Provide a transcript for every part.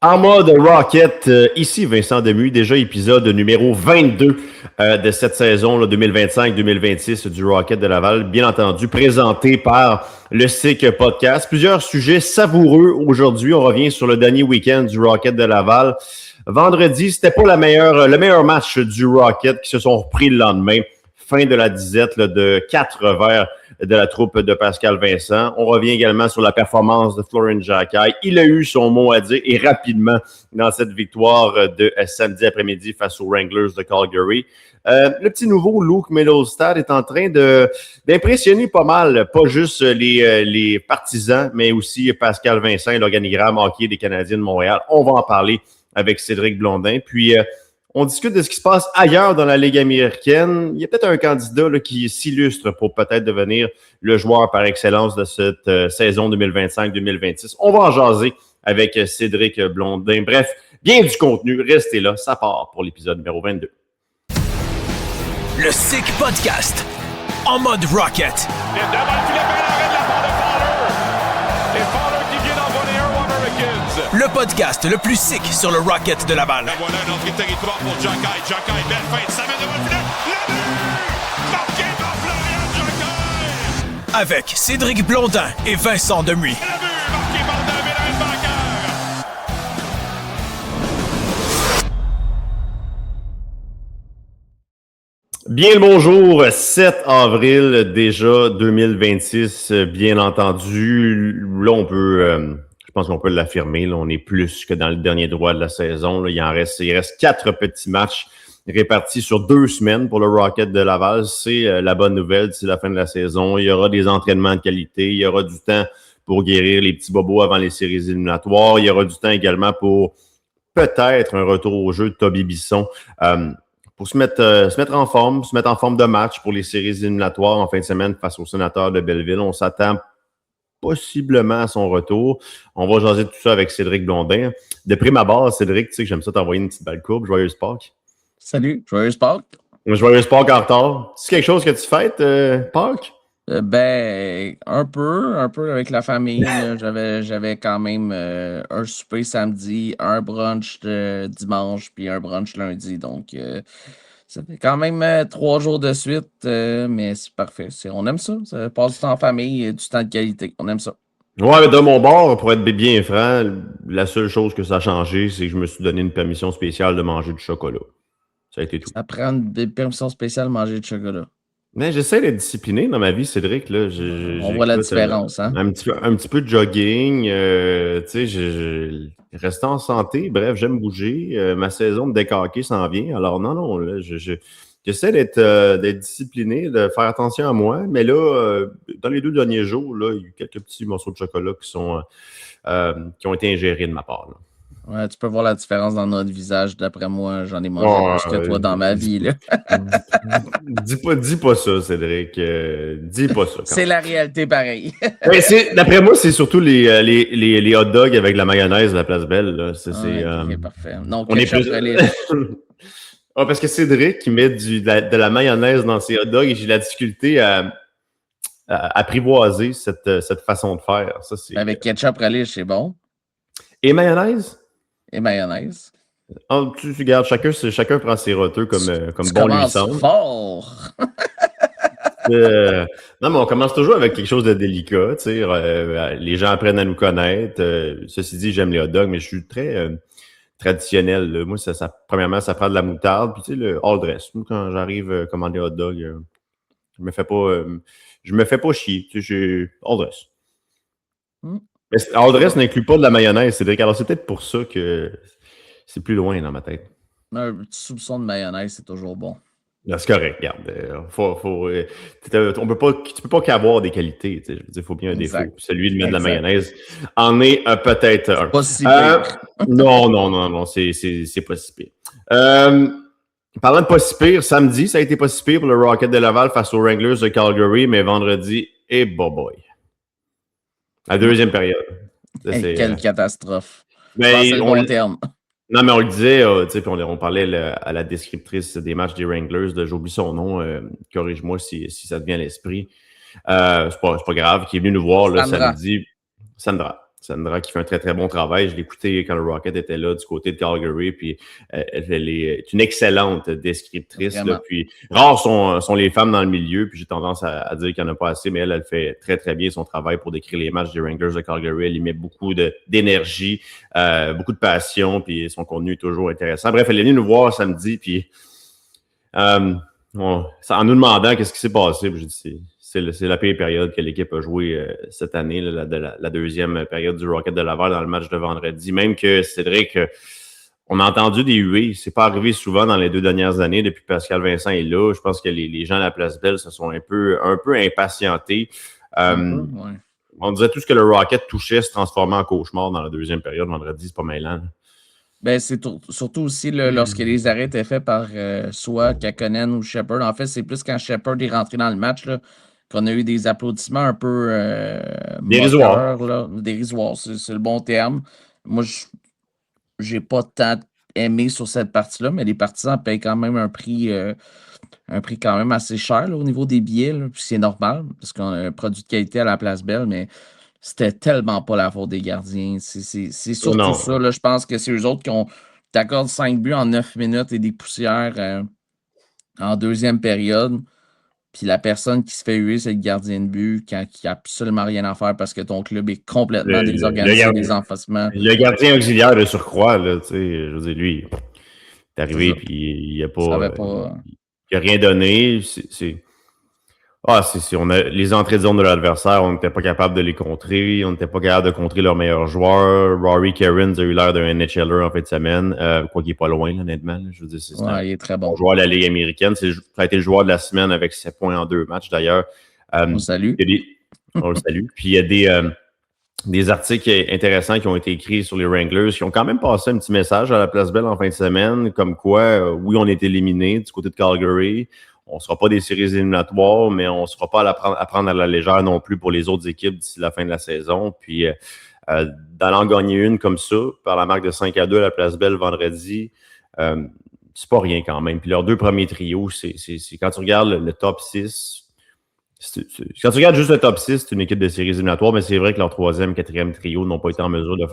En mode Rocket, ici Vincent Demuy, déjà épisode numéro 22 de cette saison 2025-2026 du Rocket de Laval, bien entendu, présenté par le SIC Podcast. Plusieurs sujets savoureux aujourd'hui. On revient sur le dernier week-end du Rocket de Laval. Vendredi, c'était pas le meilleur match du Rocket qui se sont repris le lendemain. Fin de la disette de 4 vers de la troupe de Pascal Vincent. On revient également sur la performance de Florian Jacquet. Il a eu son mot à dire et rapidement dans cette victoire de samedi après-midi face aux Wranglers de Calgary. Le petit nouveau Luke Mittelstadt est en train d'impressionner pas mal, pas juste les partisans, mais aussi Pascal Vincent et l'organigramme hockey des Canadiens de Montréal. On va en parler avec Cédric Blondin. Puis, on discute de ce qui se passe ailleurs dans la Ligue américaine. Il y a peut-être un candidat là, qui s'illustre pour peut-être devenir le joueur par excellence de cette saison 2025-2026. On va en jaser avec Cédric Blondin. Bref, bien du contenu. Restez là, ça part pour l'épisode numéro 22. Le SIC Podcast, en mode Rocket. Le podcast le plus sick sur le Rocket de Laval. La voilà l'entrée de territoire pour Jacquet. Jacquet, belle feinte, ça met devant le filet. Le but! Marqué par Florian Jacquet! Avec Cédric Blondin et Vincent Demuy. Le but! Marqué par David Heimbach. Bien le bonjour, 7 avril déjà 2026, bien entendu. Là, on peut... Je pense qu'on peut l'affirmer. Là, on est plus que dans le dernier droit de la saison. Là. Il reste 4 petits matchs répartis sur 2 semaines pour le Rocket de Laval. C'est la bonne nouvelle d'ici la fin de la saison. Il y aura des entraînements de qualité. Il y aura du temps pour guérir les petits bobos avant les séries éliminatoires. Il y aura du temps également pour peut-être un retour au jeu de Toby Bisson pour se mettre en forme de match pour les séries éliminatoires en fin de semaine face aux Sénateurs de Belleville. On s'attend possiblement à son retour. On va jaser tout ça avec Cédric Blondin. De prime abord, Cédric, tu sais que j'aime ça t'envoyer une petite balle courbe. Joyeuse Pâques. Salut, joyeuse Pâques. Joyeuse Pâques en retard. C'est quelque chose que tu fêtes, Pâques? Un peu avec la famille. J'avais quand même un souper samedi, un brunch dimanche, puis un brunch lundi. Donc, ça fait quand même 3 jours de suite, mais c'est parfait. On aime ça. Ça passe du temps en famille et du temps de qualité. On aime ça. Ouais, mais de mon bord, pour être bien franc, la seule chose que ça a changé, c'est que je me suis donné une permission spéciale de manger du chocolat. Ça a été tout. Ça prend une permission spéciale de manger du chocolat. Mais j'essaie d'être discipliné dans ma vie, Cédric. Là. On voit la différence. Hein? Un petit peu de jogging. Tu sais, rester en santé. Bref, j'aime bouger. Ma saison de décaquer s'en vient. Alors non, là, j'essaie d'être discipliné, de faire attention à moi. Mais là, dans les 2 derniers jours, là, il y a eu quelques petits morceaux de chocolat qui ont été ingérés de ma part. Là. Ouais, tu peux voir la différence dans notre visage. D'après moi, j'en ai mangé plus que toi dans ma vie. Là. dis pas ça, Cédric. Dis pas ça. C'est la réalité pareil. D'après moi, c'est surtout les hot dogs avec la mayonnaise de la Place Belle. Là. Ok, parfait. Donc, on est plus... parce que Cédric, qui met de la mayonnaise dans ses hot dogs, et j'ai la difficulté à apprivoiser cette façon de faire. Ça, avec ketchup relish, c'est bon. Et mayonnaise? Et mayonnaise. Oh, tu regardes, chacun prend ses roteux comme bon lui semble. Fort! Non, mais on commence toujours avec quelque chose de délicat. Tu sais, les gens apprennent à nous connaître. Ceci dit, j'aime les hot dogs, mais je suis très traditionnel. Là. Moi, premièrement, ça prend de la moutarde. Puis tu sais, le all dress. Moi, quand j'arrive commander hot dog, je me fais pas chier. Tu sais, j'ai all dress. Mais all dress n'inclut pas de la mayonnaise, Cédric. Alors, c'est peut-être pour ça que c'est plus loin dans ma tête. Un petit soupçon de mayonnaise, c'est toujours bon. Là, c'est correct, regarde. Tu peux pas qu'avoir des qualités. Je veux dire, il faut bien un défaut. Celui de mettre de la mayonnaise en est peut-être un. Pas si pire. Non, c'est pas si pire. Parlant de pas si pire, samedi, ça a été pas si pire pour le Rocket de Laval face aux Wranglers de Calgary, mais vendredi, boy. La deuxième période. Quelle catastrophe. Mais c'est le bon terme. Non, mais on le disait, puis on parlait à la descriptrice des matchs des Wranglers, j'oublie son nom, corrige-moi si ça te vient à l'esprit. C'est pas grave, qui est venu nous voir là, samedi. Sandra. Sandra qui fait un très, très bon travail. Je l'écoutais quand le Rocket était là du côté de Calgary. Puis elle est une excellente descriptrice. Là, puis rares sont les femmes dans le milieu. Puis j'ai tendance à dire qu'il n'y en a pas assez. Mais elle fait très, très bien son travail pour décrire les matchs des Wranglers de Calgary. Elle y met beaucoup d'énergie, beaucoup de passion. Puis son contenu est toujours intéressant. Bref, elle est venue nous voir samedi. Puis en nous demandant qu'est-ce qui s'est passé. Puis j'ai dit, c'est la pire période que l'équipe a joué cette année, la deuxième période du Rocket de Laval dans le match de vendredi. Même que Cédric, on a entendu des huées. C'est pas arrivé souvent dans les 2 dernières années depuis que Pascal Vincent est là. Je pense que les gens à la Place Belle se sont un peu impatientés. On disait tout ce que le Rocket touchait se transformait en cauchemar dans la deuxième période vendredi. C'est pas mêlant. Ben, c'est surtout aussi lorsque les arrêts étaient faits par soit Kakkonen ou Shepard. En fait, c'est plus quand Shepard est rentré dans le match là, qu'on a eu des applaudissements un peu dérisoires. Dérisoires, c'est le bon terme. Moi, j'ai pas tant aimé sur cette partie-là, mais les partisans payent quand même un prix quand même assez cher là, au niveau des billets. Là, puis c'est normal, parce qu'on a un produit de qualité à la Place Belle, mais c'était tellement pas la faute des gardiens. C'est surtout ça. Là, je pense que c'est eux autres qui ont t'accordent 5 buts en 9 minutes et des poussières en deuxième période. Puis la personne qui se fait huer, c'est le gardien de but qui n'a absolument rien à faire parce que ton club est complètement désorganisé, des enfoncements. Le gardien auxiliaire de surcroît, là, tu sais, je veux dire, lui, il est arrivé puis il n'a rien donné. Les entrées de zone de l'adversaire, on n'était pas capable de les contrer. On n'était pas capable de contrer leurs meilleurs joueurs. Rory Cairns a eu l'air d'un NHLer en fin de semaine. Quoi qu'il n'est pas loin, là, honnêtement. Là. Je veux dire, il est très bon. Joueur de la Ligue américaine. Ça a été le joueur de la semaine avec 7 points en 2 matchs, d'ailleurs. On le salue. On le salue. Puis il y a des articles intéressants qui ont été écrits sur les Wranglers qui ont quand même passé un petit message à la Place Belle en fin de semaine, comme quoi, oui, on est éliminé du côté de Calgary. On ne sera pas des séries éliminatoires, mais on ne sera pas à prendre à la légère non plus pour les autres équipes d'ici la fin de la saison. Puis, d'en gagner une comme ça, par la marque de 5-2 à la Place Belle vendredi, c'est pas rien quand même. Puis leurs 2 premiers trios, c'est quand tu regardes le top 6, quand tu regardes juste le top 6, c'est une équipe de séries éliminatoires, mais c'est vrai que leur 3e, 4e trio n'ont pas été en mesure de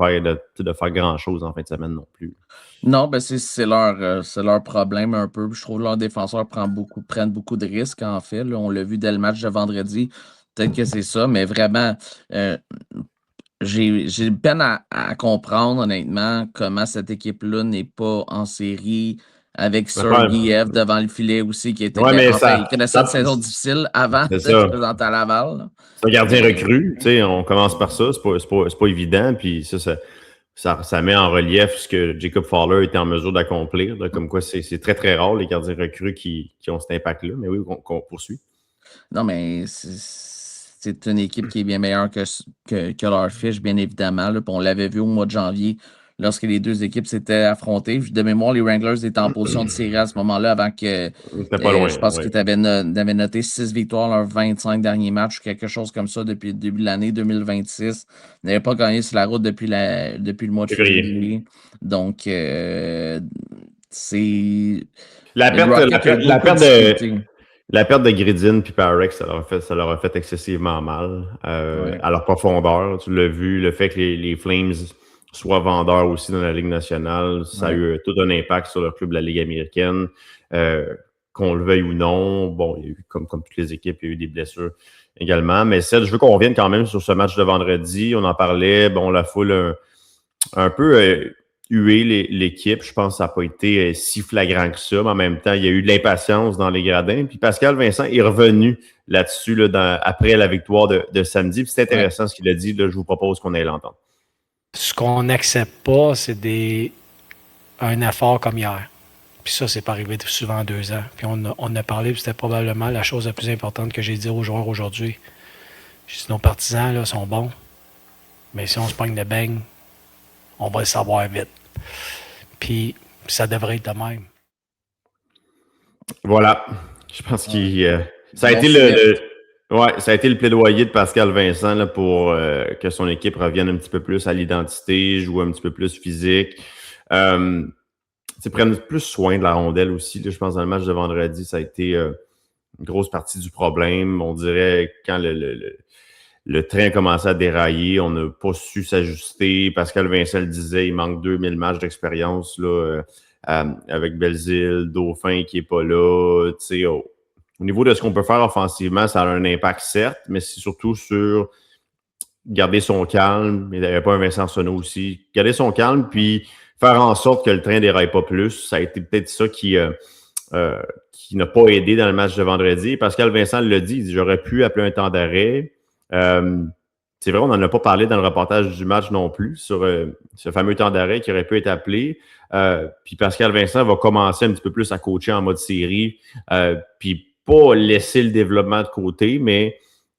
faire grand-chose en fin de semaine non plus. Non, ben c'est leur problème un peu. Je trouve que leurs défenseurs prennent beaucoup de risques, en fait. Là, on l'a vu dès le match de vendredi. Peut-être que c'est ça, mais vraiment, j'ai peine à comprendre, honnêtement, comment cette équipe-là n'est pas en série avec Sergeyev devant le filet aussi, qui était il connaissait une saison difficile avant de se présenter à Laval. C'est un gardien recru, tu sais, on commence par ça, c'est pas évident, puis ça met en relief ce que Jacob Fowler était en mesure d'accomplir, là, comme quoi c'est très, très rare, les gardiens recrues qui ont cet impact-là, mais oui, qu'on poursuit. Non, mais c'est une équipe qui est bien meilleure que leur fiche, bien évidemment. Là. On l'avait vu au mois de janvier, lorsque les 2 équipes s'étaient affrontées. De mémoire, les Wranglers étaient en position de série à ce moment-là, avant que pas loin, je pense qu'ils avaient noté 6 victoires leurs 25 derniers matchs, ou quelque chose comme ça, depuis le début de l'année 2026. Ils n'avaient pas gagné sur la route depuis le mois de février. Donc, c'est... La perte de Gridin puis Parex, ça leur a fait excessivement mal à leur profondeur. Tu l'as vu, le fait que les Flames soient vendeurs aussi dans la Ligue nationale, ça a eu tout un impact sur leur club de la Ligue américaine. Qu'on le veuille ou non, bon, il y a eu, comme toutes les équipes, il y a eu des blessures également. Mais Seth, je veux qu'on revienne quand même sur ce match de vendredi. On en parlait, bon, la foule un peu hué l'équipe. Je pense que ça n'a pas été si flagrant que ça, mais en même temps, il y a eu de l'impatience dans les gradins. Puis Pascal Vincent est revenu là-dessus après la victoire de samedi. Puis c'est intéressant ce qu'il a dit. Là, je vous propose qu'on aille l'entendre. Ce qu'on n'accepte pas, c'est un effort comme hier. Puis ça, c'est pas arrivé souvent en 2 ans. Puis on a parlé, puis c'était probablement la chose la plus importante que j'ai dit aux joueurs aujourd'hui. J'ai dit, nos partisans là, sont bons, mais si on se pogne de beigne, on va le savoir vite. Puis ça devrait être de même. Voilà. Je pense que ça a été ça a été le plaidoyer de Pascal Vincent là, pour que son équipe revienne un petit peu plus à l'identité, joue un petit peu plus physique. Prenne plus soin de la rondelle aussi. Là, je pense dans le match de vendredi, ça a été une grosse partie du problème. On dirait quand le train a commencé à dérailler. On n'a pas su s'ajuster. Pascal Vincent le disait, il manque 2000 matchs d'expérience là, avec Belzile, Dauphin qui n'est pas là. Au niveau de ce qu'on peut faire offensivement, ça a un impact, certes, mais c'est surtout sur garder son calme. Il n'y avait pas un Vincent Sonneau aussi. Garder son calme, puis faire en sorte que le train ne déraille pas plus. Ça a été peut-être ça qui n'a pas aidé dans le match de vendredi. Pascal Vincent l'a dit, il dit « J'aurais pu appeler un temps d'arrêt. » C'est vrai, on n'en a pas parlé dans le reportage du match non plus, sur ce fameux temps d'arrêt qui aurait pu être appelé. Puis Pascal Vincent va commencer un petit peu plus à coacher en mode série, puis pas laisser le développement de côté, mais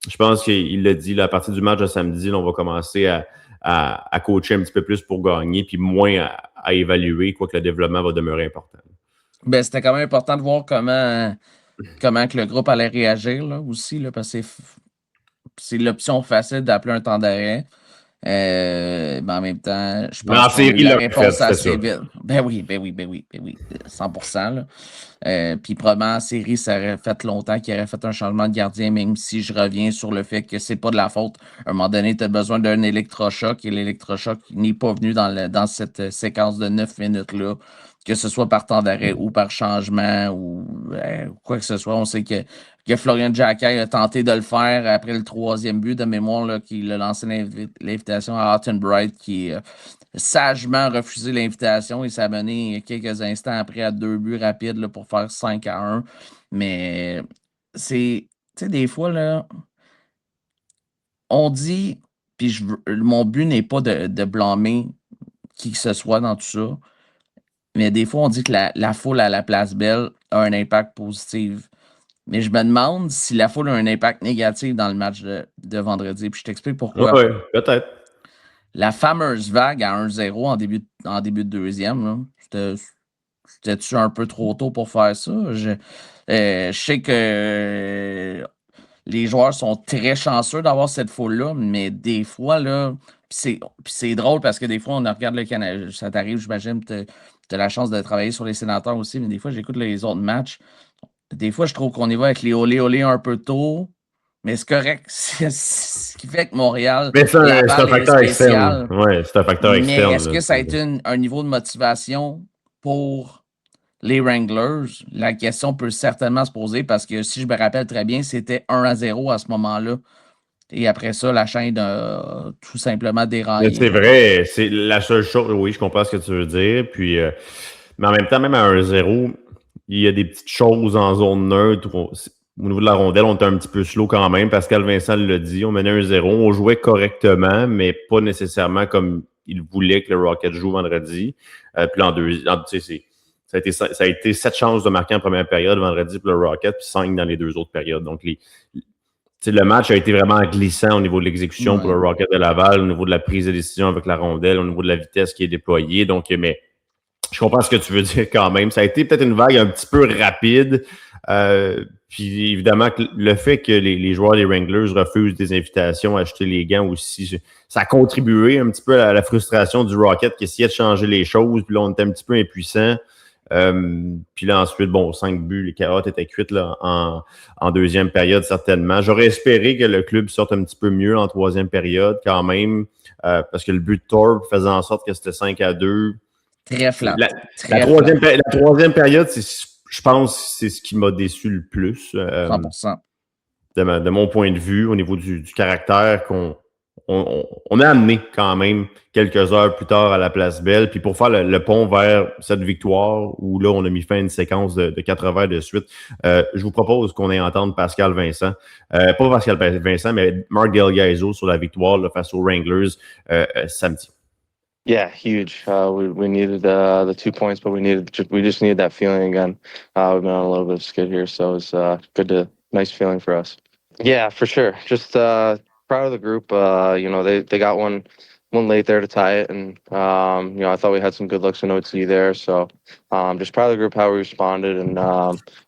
je pense qu'il l'a dit, là, à partir du match de samedi, là, on va commencer à coacher un petit peu plus pour gagner, puis moins à évaluer, quoique le développement va demeurer important. Ben, c'était quand même important de voir comment que le groupe allait réagir là, aussi, là, parce que c'est l'option facile d'appeler un temps d'arrêt. Mais en même temps, je Mais en pense qu'on a eu série, la là, réponse c'est assez ça. vite. Ben oui, 100%. Là. Puis probablement en série, ça aurait fait longtemps qu'il aurait fait un changement de gardien, même si je reviens sur le fait que c'est pas de la faute. À un moment donné, tu as besoin d'un électrochoc et l'électrochoc n'est pas venu dans cette séquence de 9 minutes-là, que ce soit par temps d'arrêt ou par changement ou quoi que ce soit. On sait que Florian Jacquet a tenté de le faire après le 3e but de mémoire, là, qu'il a lancé l'invitation à Houghton Bright, qui a sagement refusé l'invitation. Il s'est mené quelques instants après à 2 buts rapides là, pour faire 5-1. Mais c'est, tu sais, des fois, là, on dit, puis mon but n'est pas de blâmer qui que ce soit dans tout ça, mais des fois, on dit que la foule à la Place Belle a un impact positif. Mais je me demande si la foule a un impact négatif dans le match de vendredi. Puis je t'explique pourquoi. Oui, peut-être. La fameuse vague à 1-0 en début de deuxième, là, c'était-tu un peu trop tôt pour faire ça? Je sais que les joueurs sont très chanceux d'avoir cette foule-là, mais des fois, là, puis c'est drôle parce que des fois, on regarde le Canada. Ça t'arrive, j'imagine, tu as la chance de travailler sur les sénateurs aussi, mais des fois, j'écoute les autres matchs. Des fois, je trouve qu'on y va avec les olé un peu tôt, mais c'est correct. C'est ce qui fait que Montréal. Mais c'est un facteur spécial. externe. Oui, c'est un facteur externe. Mais est-ce que ça a été un niveau de motivation pour les Wranglers? La question peut certainement se poser parce que si je me rappelle très bien, c'était 1-0 à ce moment-là. Et après ça, la chaîne a tout simplement déraillé. Mais c'est vrai, c'est la seule chose. Oui, je comprends ce que tu veux dire. Puis, mais en même temps, même à 1-0, il y a des petites choses en zone neutre. Au niveau de la rondelle, on était un petit peu slow quand même. Pascal Vincent l'a dit, on menait 1-0. On jouait correctement, mais pas nécessairement comme il voulait que le Rocket joue vendredi. Puis en deuxième, tu sais, ça a été 7 chances de marquer en première période vendredi pour le Rocket, puis 5 dans les 2 autres périodes. Donc, le match a été vraiment glissant au niveau de l'exécution pour le Rocket de Laval, au niveau de la prise de décision avec la rondelle, au niveau de la vitesse qui est déployée. Donc, mais je comprends ce que tu veux dire quand même. Ça a été peut-être une vague un petit peu rapide. Puis évidemment, le fait que les joueurs des Wranglers refusent des invitations à acheter les gants aussi, ça a contribué un petit peu à la frustration du Rocket qui essayait de changer les choses. Puis là, on était un petit peu impuissant. Puis là, ensuite, 5 buts, les carottes étaient cuites là, en deuxième période, certainement. J'aurais espéré que le club sorte un petit peu mieux en troisième période quand même, parce que le but de Torp faisait en sorte que c'était 5-2. Très flat. La troisième période, je pense c'est ce qui m'a déçu le plus. 100%. De mon point de vue, au niveau du caractère qu'on a amené quand même quelques heures plus tard à la Place Belle, puis pour faire le pont vers cette victoire, où là, on a mis fin à une séquence de 80 de suite, je vous propose qu'on ait entendre Pascal Vincent, pas Pascal Vincent, mais Mark Del Gaizo sur la victoire là, face aux Wranglers samedi. Yeah, huge. We needed the 2 points, but we just needed that feeling again. We've been on a little bit of skid here, so it's nice feeling for us. Yeah, for sure. Just proud of the group. They got one late there to tie it, and I thought we had some good looks in OT there. So just proud of the group how we responded, and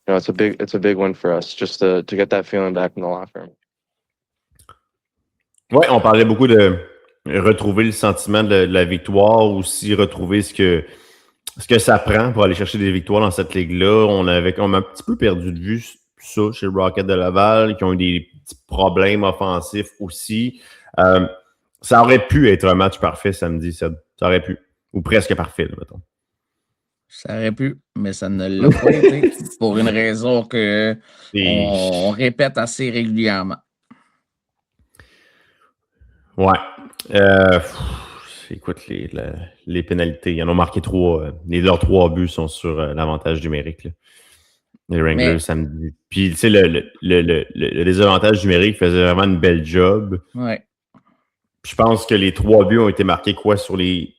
it's a big win for us just to get that feeling back in the locker room. Ouais, on parlait beaucoup de retrouver le sentiment de la victoire, aussi retrouver ce que ça prend pour aller chercher des victoires dans cette ligue-là. On a un petit peu perdu de vue ça chez le Rocket de Laval, qui ont eu petits problèmes offensifs aussi. Ça aurait pu être un match parfait samedi, ça aurait pu. Ou presque parfait, là, mettons. Ça aurait pu, mais ça ne l'a pas été pour une raison que on répète assez régulièrement. Ouais. Écoute, les pénalités, ils en ont marqué 3. Leurs 3 buts sont sur l'avantage numérique. Là. Les Wranglers samedi. Puis, tu sais, le désavantage numérique faisait vraiment une belle job. Ouais. Je pense que les 3 buts ont été marqués sur les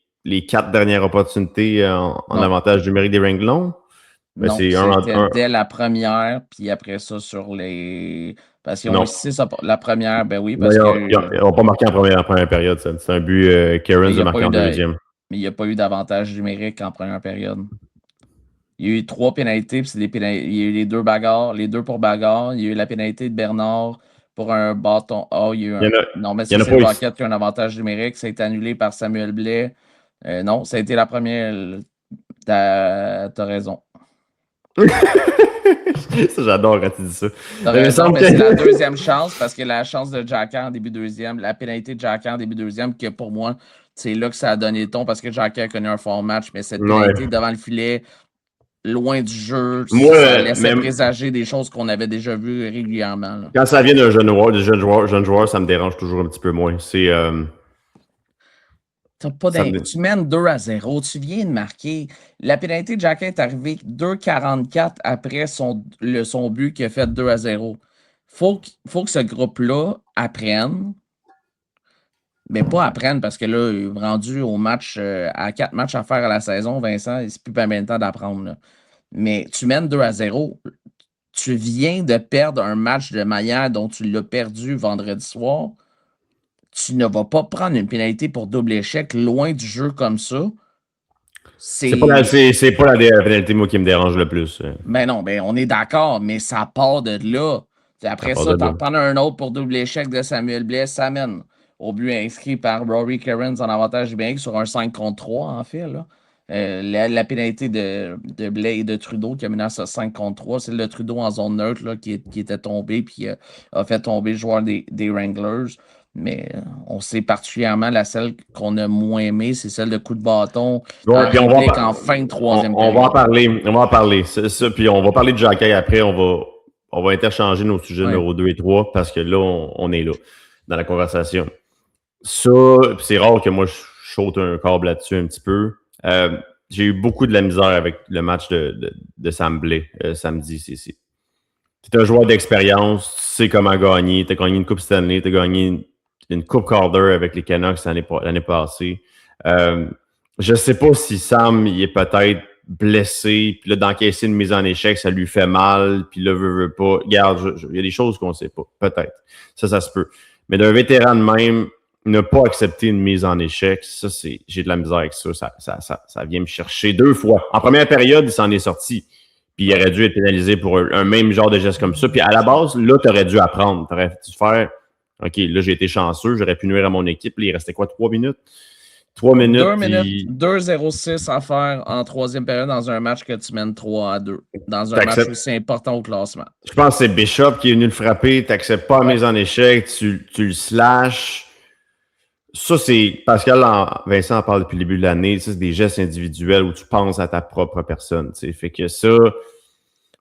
4 dernières opportunités en avantage numérique des Wranglers? Non, c'était dès la première, puis après ça sur les... Parce qu'ils ont 6 la première, ben oui, parce que... Ils n'ont pas marqué en première période. C'est un but Cairns a marqué en deuxième. Mais il n'y a pas eu d'avantage numérique en première période. Il y a eu 3 pénalités, puis il y a eu les 2 bagarres, les 2 pour bagarre. Il y a eu la pénalité de Bernard pour un bâton. Il y a eu non, mais c'est le Rocket qui a un avantage numérique. Ça a été annulé par Samuel Blais. Non, ça a été la première. T'as raison. Ça, j'adore quand tu dis ça. T'as raison, mais c'est la deuxième chance, parce que la chance de Jacquard en début deuxième, la pénalité de Jacquard en début deuxième, que pour moi, c'est là que ça a donné le ton, parce que Jacquard a connu un fort match, mais cette pénalité devant le filet, loin du jeu, ça laissait présager des choses qu'on avait déjà vues régulièrement. Là. Quand ça vient d'un jeune joueur, ça me dérange toujours un petit peu moins. C'est... Tu mènes 2-0, tu viens de marquer. La pénalité de Jacquin est arrivée 2,44 après son but qui a fait 2-0. Faut que ce groupe-là apprenne. Mais pas apprenne parce que là, rendu au match, à 4 matchs à faire à la saison, Vincent, c'est plus pas bien le temps d'apprendre. Là. Mais tu mènes 2-0. Tu viens de perdre un match de manière dont tu l'as perdu vendredi soir. Tu ne vas pas prendre une pénalité pour double échec loin du jeu comme ça. C'est pas la pénalité, moi, qui me dérange le plus. Ben non, on est d'accord, mais ça part de là. Après ça, t'en prends un autre pour double échec de Samuel Blais, ça mène au but inscrit par Rory Cairns en avantage numérique sur un 5 contre 3, en fait. Là. La pénalité de Blais et de Trudeau qui a mené à ce 5 contre 3, c'est le Trudeau en zone neutre là, qui était tombé puis a fait tomber le joueur des Wranglers. Mais on sait particulièrement celle qu'on a moins aimée, c'est celle de coup de bâton en fin de troisième période. On va en parler. C'est ça, puis on va parler de Jacquet après. On va interchanger nos sujets numéro 2 et 3 parce que là, on est là, dans la conversation. Ça, c'est rare que moi, je saute un câble là-dessus un petit peu. J'ai eu beaucoup de la misère avec le match de Sam Blais samedi. C'est un joueur d'expérience, tu sais comment gagner. Tu as gagné une Coupe Stanley, tu as gagné une Coupe Calder avec les Canucks l'année passée. Je sais pas si Sam il est peut-être blessé, puis là, d'encaisser une mise en échec, ça lui fait mal, puis là, veut pas. Regarde, il y a des choses qu'on sait pas. Peut-être. Ça se peut. Mais d'un vétéran de même, ne pas accepter une mise en échec, ça, j'ai de la misère avec ça. Ça vient me chercher 2 fois. En première période, il s'en est sorti. Puis il aurait dû être pénalisé pour un même genre de geste comme ça. Puis à la base, là, tu aurais dû apprendre. Tu aurais dû faire OK, là, j'ai été chanceux, j'aurais pu nuire à mon équipe. Là, il restait quoi, 3 minutes? 3 minutes. 2 minutes, 2-0-6 à faire en troisième période dans un match que tu mènes 3-2. Dans un match aussi important au classement. Je pense que c'est Bishop qui est venu le frapper. Tu n'acceptes pas la mise en échec, tu le slashes. Ça, c'est Pascal, Vincent en parle depuis le début de l'année. Ça, c'est des gestes individuels où tu penses à ta propre personne. T'sais. Fait que ça,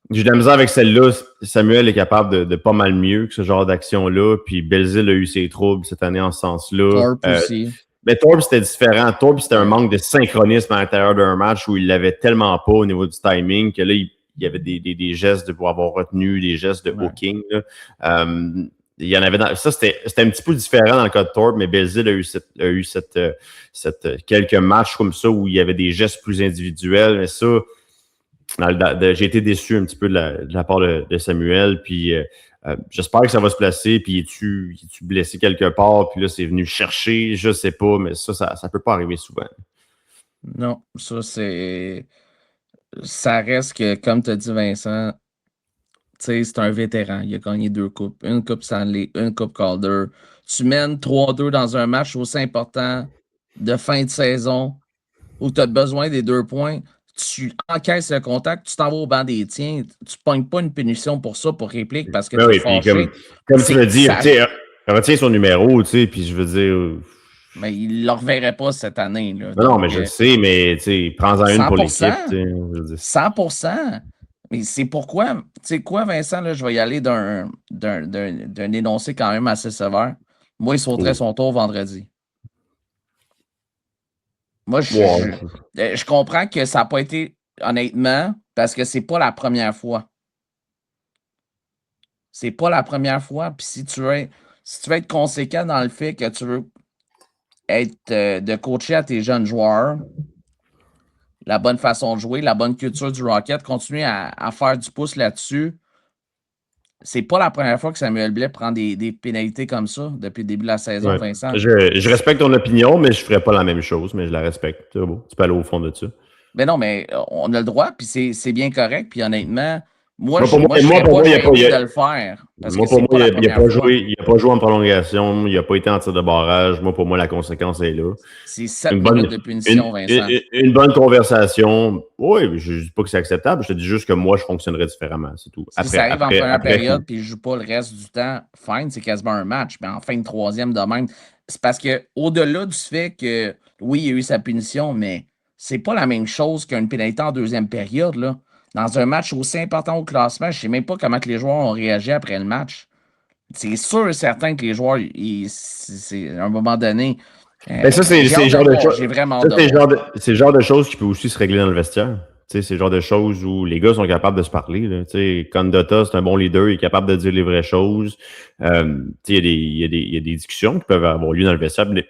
j'ai de la misère avec celle-là. Samuel est capable de pas mal mieux que ce genre d'action-là. Puis Belzile a eu ses troubles cette année en ce sens-là. Thorpe aussi. Mais Thorpe, c'était différent. Thorpe, c'était un manque de synchronisme à l'intérieur d'un match où il l'avait tellement pas au niveau du timing que là, il y avait des gestes de pouvoir avoir retenu, des gestes de hooking. Il y en avait ça, c'était un petit peu différent dans le cas de Thorpe, mais Belzile a eu quelques matchs comme ça où il y avait des gestes plus individuels. Mais ça, j'ai été déçu un petit peu de la part de Samuel. Puis j'espère que ça va se placer. Puis es-tu blessé quelque part? Puis là, c'est venu chercher. Je sais pas, mais ça peut pas arriver souvent. Non, ça reste que, comme tu as dit, Vincent, c'est un vétéran. Il a gagné 2 coupes. Une coupe Stanley, une coupe Calder. Tu mènes 3-2 dans un match aussi important de fin de saison où tu as besoin des 2 points. tu encaisses le contact, tu t'en vas au banc des tiens, tu ne pognes pas une punition pour ça, pour réplique, parce que tu es fâché. Comme tu l'as dit, retient son numéro, tu sais, puis je veux dire... Mais il ne le reverrait pas cette année. Là. Non, mais je le sais, mais tu sais, prends-en une pour l'équipe. 100%. Mais c'est pourquoi, tu sais quoi, Vincent, là, je vais y aller d'un énoncé quand même assez sévère. Moi, il sauterait son tour vendredi. Moi, je comprends que ça n'a pas été, honnêtement, parce que c'est pas la première fois. C'est pas la première fois. Puis si tu veux être conséquent dans le fait que tu veux être de coacher à tes jeunes joueurs, la bonne façon de jouer, la bonne culture du Rocket, continuer à faire du pouce là-dessus. C'est pas la première fois que Samuel Blais prend des pénalités comme ça depuis le début de la saison, Vincent. Je respecte ton opinion, mais je ne ferais pas la même chose, mais je la respecte. C'est beau. Tu peux aller au fond de ça. Mais non, mais on a le droit, puis c'est bien correct. Puis honnêtement, moi, pour moi, je serais pas gêné de le faire. Moi, pour moi, il n'a pas joué en prolongation, il n'a pas été en tir de barrage. Moi, pour moi, la conséquence est là. C'est 7 minutes de punition, Vincent. Une bonne conversation. Oui, je ne dis pas que c'est acceptable. Je te dis juste que moi, je fonctionnerais différemment. C'est tout. Si ça arrive en première période puis je ne joue pas le reste du temps, fine, c'est quasiment un match. Mais en fin de troisième de même, c'est parce qu'au-delà du fait que, oui, il y a eu sa punition, mais c'est pas la même chose qu'une pénalité en deuxième période, là. Dans un match aussi important au classement, je ne sais même pas comment que les joueurs ont réagi après le match. C'est sûr et certain que les joueurs, à un moment donné, ça, c'est le genre de choses. J'ai vraiment c'est le genre de choses qui peut aussi se régler dans le vestiaire. C'est le genre de choses où les gars sont capables de se parler. Condotta, c'est un bon leader, il est capable de dire les vraies choses. Il y a des discussions qui peuvent avoir lieu dans le vestiaire. Mais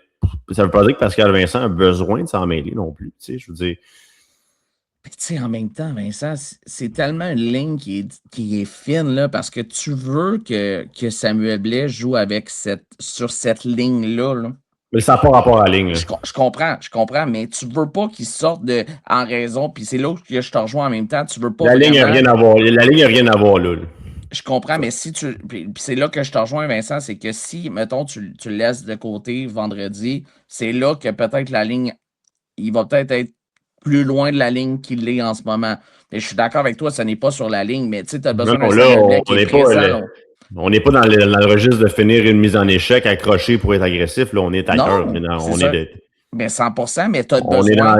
ça ne veut pas dire que Pascal Vincent a besoin de s'en mêler non plus. Je veux dire. Puis, en même temps, Vincent, c'est tellement une ligne qui est fine, là, parce que tu veux que Samuel Blais joue sur cette ligne-là. Là. Mais ça n'a pas rapport à la ligne. Je comprends, mais tu veux pas qu'il sorte en raison, puis c'est là que je te rejoins en même temps, tu veux pas... La ligne n'a rien à voir. La ligne n'a rien à voir, là. Je comprends, mais si tu... Puis c'est là que je te rejoins, Vincent, c'est que si, mettons, tu le laisses de côté vendredi, c'est là que peut-être la ligne, il va peut-être être plus loin de la ligne qu'il est en ce moment. Mais je suis d'accord avec toi, ce n'est pas sur la ligne, mais tu sais, tu as besoin d'un Samuel qui est présent. On n'est pas dans le registre de finir une mise en échec accroché pour être agressif. Là, on est ailleurs. Mais 100%, mais tu as besoin. On est dans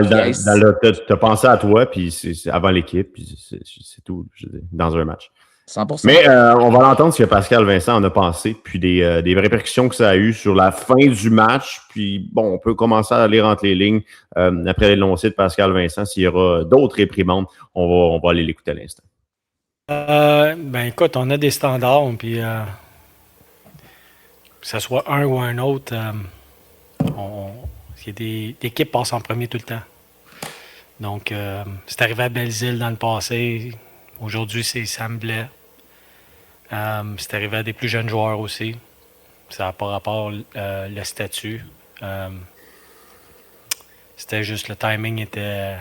tu as pensé à toi, puis c'est avant l'équipe, puis c'est tout, dans un match. 100%. Mais on va l'entendre ce que Pascal Vincent en a pensé, puis des répercussions que ça a eu sur la fin du match. Puis bon, on peut commencer à lire entre les lignes après l'énoncé de Pascal Vincent. S'il y aura d'autres réprimandes, on va aller l'écouter à l'instant. Écoute, on a des standards, puis que ce soit un ou un autre, l'équipe passe en premier tout le temps. Donc, c'est arrivé à Belzile dans le passé. Aujourd'hui, c'est Sam Blais. C'est arrivé à des plus jeunes joueurs aussi. Ça n'a pas rapport le statut. C'était juste le timing était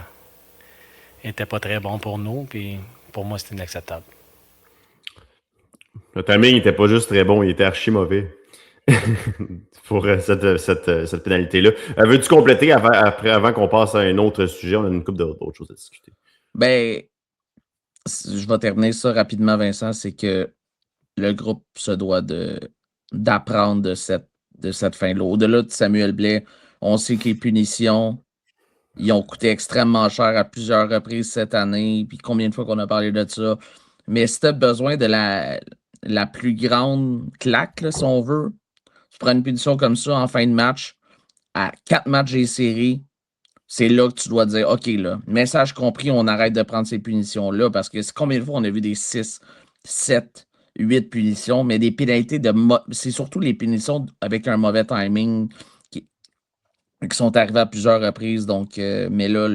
pas très bon pour nous. Puis pour moi, c'était inacceptable. Le timing n'était pas juste très bon, il était archi mauvais pour cette pénalité-là. Veux-tu compléter avant qu'on passe à un autre sujet? On a une couple d'autres choses à discuter. Je vais terminer ça rapidement, Vincent. C'est que le groupe se doit d'apprendre de cette fin-là. Au-delà de Samuel Blais, on sait que les punitions, ils ont coûté extrêmement cher à plusieurs reprises cette année. Puis combien de fois qu'on a parlé de ça. Mais si tu as besoin de la plus grande claque, là, si on veut, tu prends une punition comme ça en fin de match, à 4 matchs des séries, c'est là que tu dois dire, OK, là, message compris, on arrête de prendre ces punitions-là, parce que c'est combien de fois on a vu des 6, 7, 8 punitions, mais des pénalités c'est surtout les punitions avec un mauvais timing qui sont arrivées à plusieurs reprises. Donc, mais là,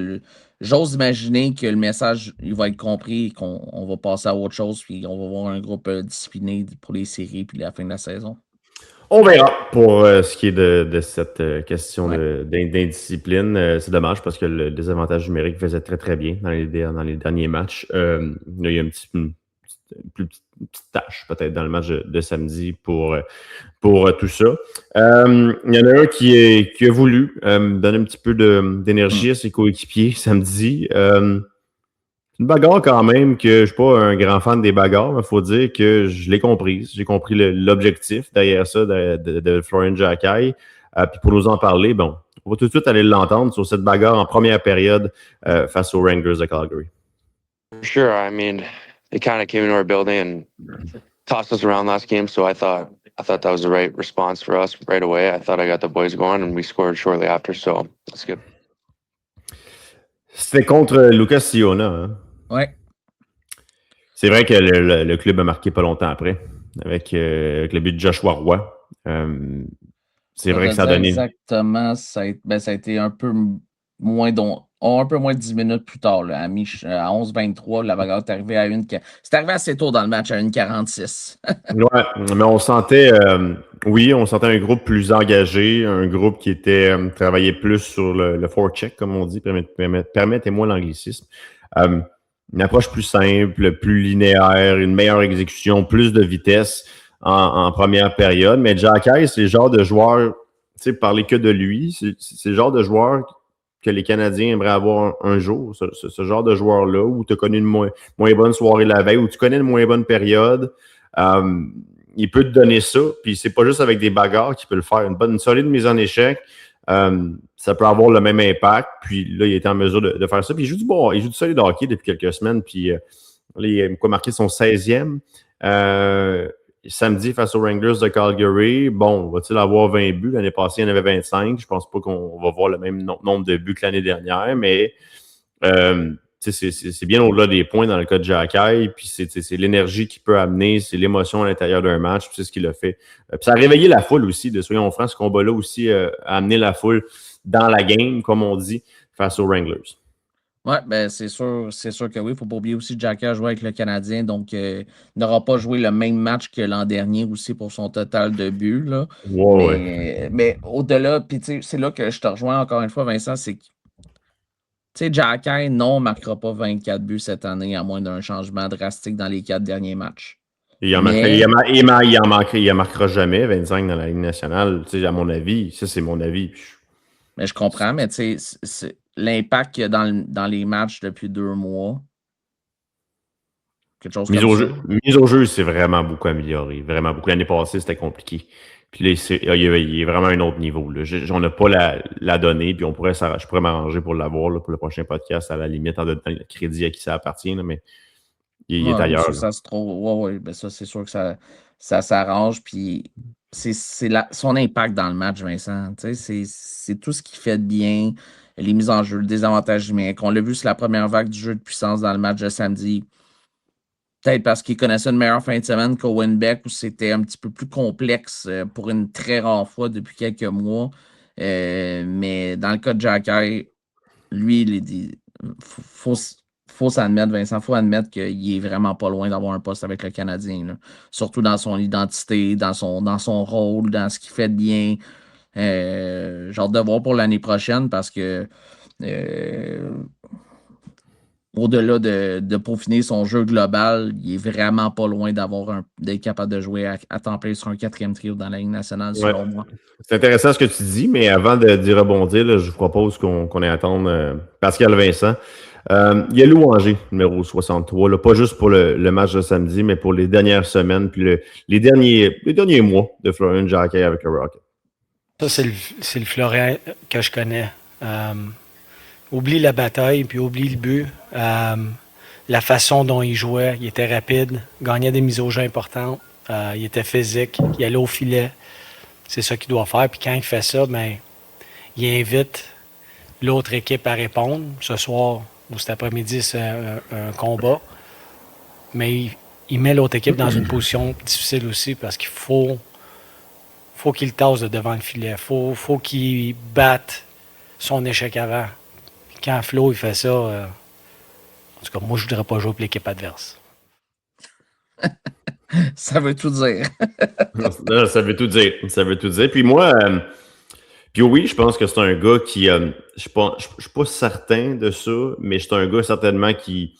j'ose imaginer que le message il va être compris et qu'on va passer à autre chose, puis on va voir un groupe discipliné pour les séries puis la fin de la saison. On verra pour ce qui est de cette question d'indiscipline. C'est dommage parce que le désavantage numérique faisait très, très bien dans les derniers matchs. Là, il y a une petite tâche peut-être dans le match de samedi pour tout ça. Il y en a un qui a voulu donner un petit peu d'énergie à ses coéquipiers samedi. une bagarre quand même que je ne suis pas un grand fan des bagarres, mais il faut dire que je l'ai comprise. J'ai compris l'objectif derrière ça de Florian Jacquet. Puis pour nous en parler, bon, on va tout de suite aller l'entendre sur cette bagarre en première période face aux Wranglers de Calgary. Sure, I mean, they kind of came into our building and tossed us around last game, so I thought that was the right response for us right away. I thought I got the boys going, and we scored shortly after, so that's good. C'était contre Lucas Siona. Hein? Ouais. C'est vrai que le club a marqué pas longtemps après, avec le but de Joshua Roy. C'est vrai que ça a donné... Exactement, ça a été un peu moins de 10 minutes plus tard. Là, à 11-23, la bagarre est arrivée à c'est arrivé assez tôt dans le match, à 1:46. Ouais, mais on sentait un groupe plus engagé, un groupe qui travaillait plus sur le forecheck, comme on dit, permettez-moi l'anglicisme. Une approche plus simple, plus linéaire, une meilleure exécution, plus de vitesse en première période. Mais Jacquet, c'est le genre de joueur, tu sais, parler que de lui, c'est le genre de joueur que les Canadiens aimeraient avoir un jour, ce genre de joueur-là, où tu as connu une moins bonne soirée la veille, où tu connais une moins bonne période. Il peut te donner ça, puis c'est pas juste avec des bagarres qu'il peut le faire. Une solide mise en échec, ça peut avoir le même impact, puis là, il était en mesure de faire ça. Puis il joue du solide hockey depuis quelques semaines, puis là, il a marqué son 16e. Samedi, face aux Wranglers de Calgary, bon, va-t-il avoir 20 buts? L'année passée, il y en avait 25. Je pense pas qu'on va voir le même nombre de buts que l'année dernière, mais c'est bien au-delà des points dans le cas de Jacquet, puis c'est l'énergie qu'il peut amener, c'est l'émotion à l'intérieur d'un match, puis c'est ce qu'il a fait. Puis ça a réveillé la foule aussi, soyons francs, ce combat-là aussi a amené la foule dans la game, comme on dit, face aux Wranglers. Oui, ben c'est sûr que oui. Il ne faut pas oublier aussi que Jacquet a joué avec le Canadien, donc il n'aura pas joué le même match que l'an dernier aussi pour son total de buts. Là. Mais au-delà, puis c'est là que je te rejoins encore une fois, Vincent, c'est que Jacquet, non, ne marquera pas 24 buts cette année, à moins d'un changement drastique dans les 4 derniers matchs. Il marquera jamais 25 dans la Ligue nationale, à mon avis. Ça, c'est mon avis. Mais je comprends, mais c'est l'impact qu'il y a dans les matchs depuis 2 mois. Quelque chose comme ça. Mise au jeu, c'est vraiment beaucoup amélioré. Vraiment beaucoup. L'année passée, c'était compliqué. Puis là, il est vraiment à un autre niveau. Là. On n'a pas la donnée, puis je pourrais m'arranger pour l'avoir là, pour le prochain podcast, à la limite, en donnant le crédit à qui ça appartient, là, mais il est ailleurs. Ça se trouve. Ouais, ben ça, c'est sûr que ça s'arrange, puis c'est son impact dans le match, Vincent. C'est tout ce qu'il fait de bien, les mises en jeu, le désavantage numérique. On l'a vu sur la première vague du jeu de puissance dans le match de samedi. Peut-être parce qu'il connaissait une meilleure fin de semaine qu'Owen Beck, où c'était un petit peu plus complexe pour une très rare fois depuis quelques mois. Mais dans le cas de Jacquet, lui, il faut s'admettre, Vincent, il faut admettre qu'il est vraiment pas loin d'avoir un poste avec le Canadien. Là. Surtout dans son identité, dans son rôle, dans ce qu'il fait de bien. J'ai hâte de voir pour l'année prochaine parce que au-delà de peaufiner son jeu global, il est vraiment pas loin d'être capable de jouer à temps plein sur un 4e trio dans la Ligue nationale, selon moi. C'est intéressant ce que tu dis, mais avant d'y rebondir, là, je vous propose qu'on ait attendre Pascal Vincent. Il y a louangé, numéro 63, là, pas juste pour le match de samedi, mais pour les dernières semaines, puis les derniers mois de Florian Jacquet avec le Rocket. Ça, c'est le Florian que je connais. Oublie la bataille, puis oublie le but. La façon dont il jouait, il était rapide, gagnait des mises au jeu importantes, il était physique, il allait au filet. C'est ça qu'il doit faire. Puis quand il fait ça, ben, il invite l'autre équipe à répondre. Ce soir ou cet après-midi, c'est un combat. Mais il met l'autre équipe dans une position difficile aussi parce qu'il faut qu'il tasse de devant le filet. Faut qu'il batte son échec avant. Puis quand Flo il fait ça, en tout cas, moi, je voudrais pas jouer pour l'équipe adverse. Ça veut tout dire. Ça veut tout dire. Ça veut tout dire. Puis moi, puis oui, je pense que c'est un gars qui... je suis pas certain de ça, mais c'est un gars certainement qui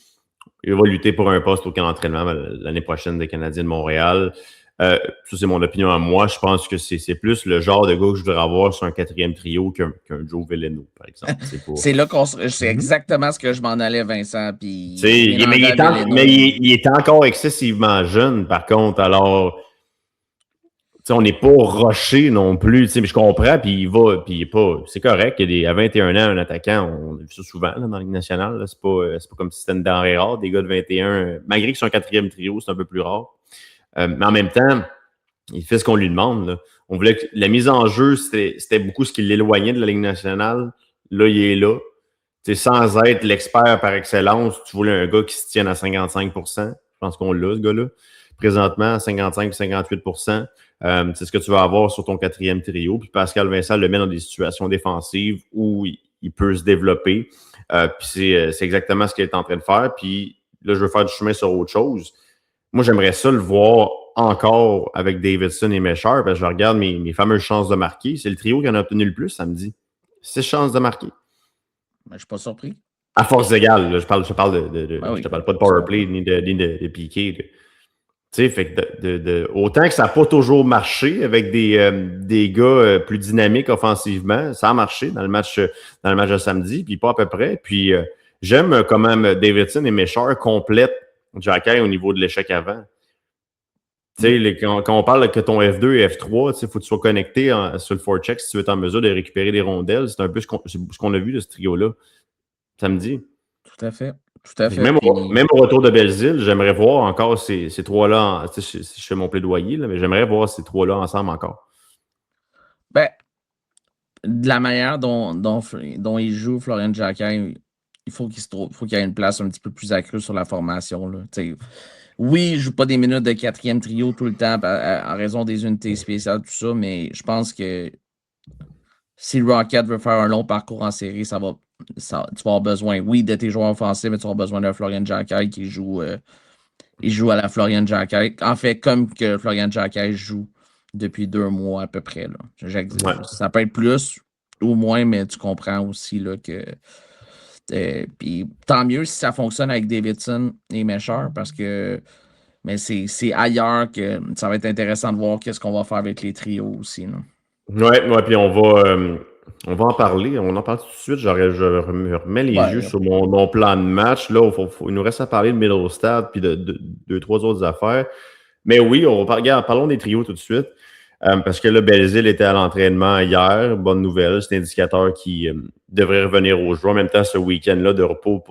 va lutter pour un poste au camp d'entraînement l'année prochaine des Canadiens de Montréal. Ça, c'est mon opinion à moi. Je pense que c'est plus le genre de gars que je voudrais avoir sur un 4e trio qu'un Joe Veleno, par exemple. C'est là c'est exactement ce que je m'en allais, Vincent. Puis mais il est encore excessivement jeune, par contre. Alors, on n'est pas rushé non plus. Mais je comprends, puis il va, puis il est pas. C'est correct. À 21 ans, un attaquant, on a vu ça souvent là, dans la Ligue nationale. C'est pas comme si c'était une denrée rare. Des gars de 21, malgré qu'ils sont un 4e trio, c'est un peu plus rare. Mais en même temps, il fait ce qu'on lui demande. Là. On voulait que la mise en jeu, c'était beaucoup ce qui l'éloignait de la Ligue nationale. Là, il est là. T'sais, sans être l'expert par excellence, tu voulais un gars qui se tienne à 55%. Je pense qu'on l'a, ce gars-là. Présentement, à 55-58%. C'est ce que tu vas avoir sur ton 4e trio. Puis Pascal Vincent le met dans des situations défensives où il peut se développer. Puis c'est exactement ce qu'il est en train de faire. Puis là, je veux faire du chemin sur autre chose. Moi, j'aimerais ça le voir encore avec Davidson et Mesher, parce que je regarde mes fameuses chances de marquer. C'est le trio qui en a obtenu le plus samedi. 6 chances de marquer. Je ne suis pas surpris. À force égale, là, je parle Oui. je te parle pas de powerplay ni de piqué. Tu sais, fait que autant que ça n'a pas toujours marché avec des gars plus dynamiques offensivement, ça a marché dans le match de samedi, puis pas à peu près. Puis j'aime comment Davidson et Mesher complètent Xhekaj au niveau de l'échec avant. Tu sais, quand on parle que ton F2 et F3, il faut que tu sois connecté sur le forecheck si tu veux être en mesure de récupérer des rondelles. C'est un peu ce qu'on a vu de ce trio-là samedi. Tout à fait. Même au retour de Belzile, j'aimerais voir encore ces trois-là. Je fais mon plaidoyer, là, mais j'aimerais voir ces trois-là ensemble encore. Ben, de la manière dont il joue, Florian Xhekaj, il faut qu'il y ait une place un petit peu plus accrue sur la formation. Là. Oui, il ne joue pas des minutes de 4e trio tout le temps en raison des unités spéciales, tout ça, mais je pense que si le Rocket veut faire un long parcours en série, tu vas avoir besoin, oui, de tes joueurs offensifs, mais tu vas avoir besoin d'un Florian Xhekaj qui joue à la Florian Xhekaj. En fait, comme que Florian Xhekaj joue depuis 2 mois à peu près. Là. Ça peut être plus ou moins, mais tu comprends aussi là, que... puis tant mieux si ça fonctionne avec Davidson et Mesher, parce que c'est ailleurs que ça va être intéressant de voir qu'est-ce qu'on va faire avec les trios aussi. Oui, puis on va en parler. On en parle tout de suite. Je remets les yeux sur mon plan de match. Là, il nous reste à parler de Middlestad puis de 2-3 autres affaires. Mais oui, parlons des trios tout de suite. Parce que là, Belzile était à l'entraînement hier. Bonne nouvelle. C'est l'indicateur qui devrait revenir au jeu. En même temps, ce week-end-là de repos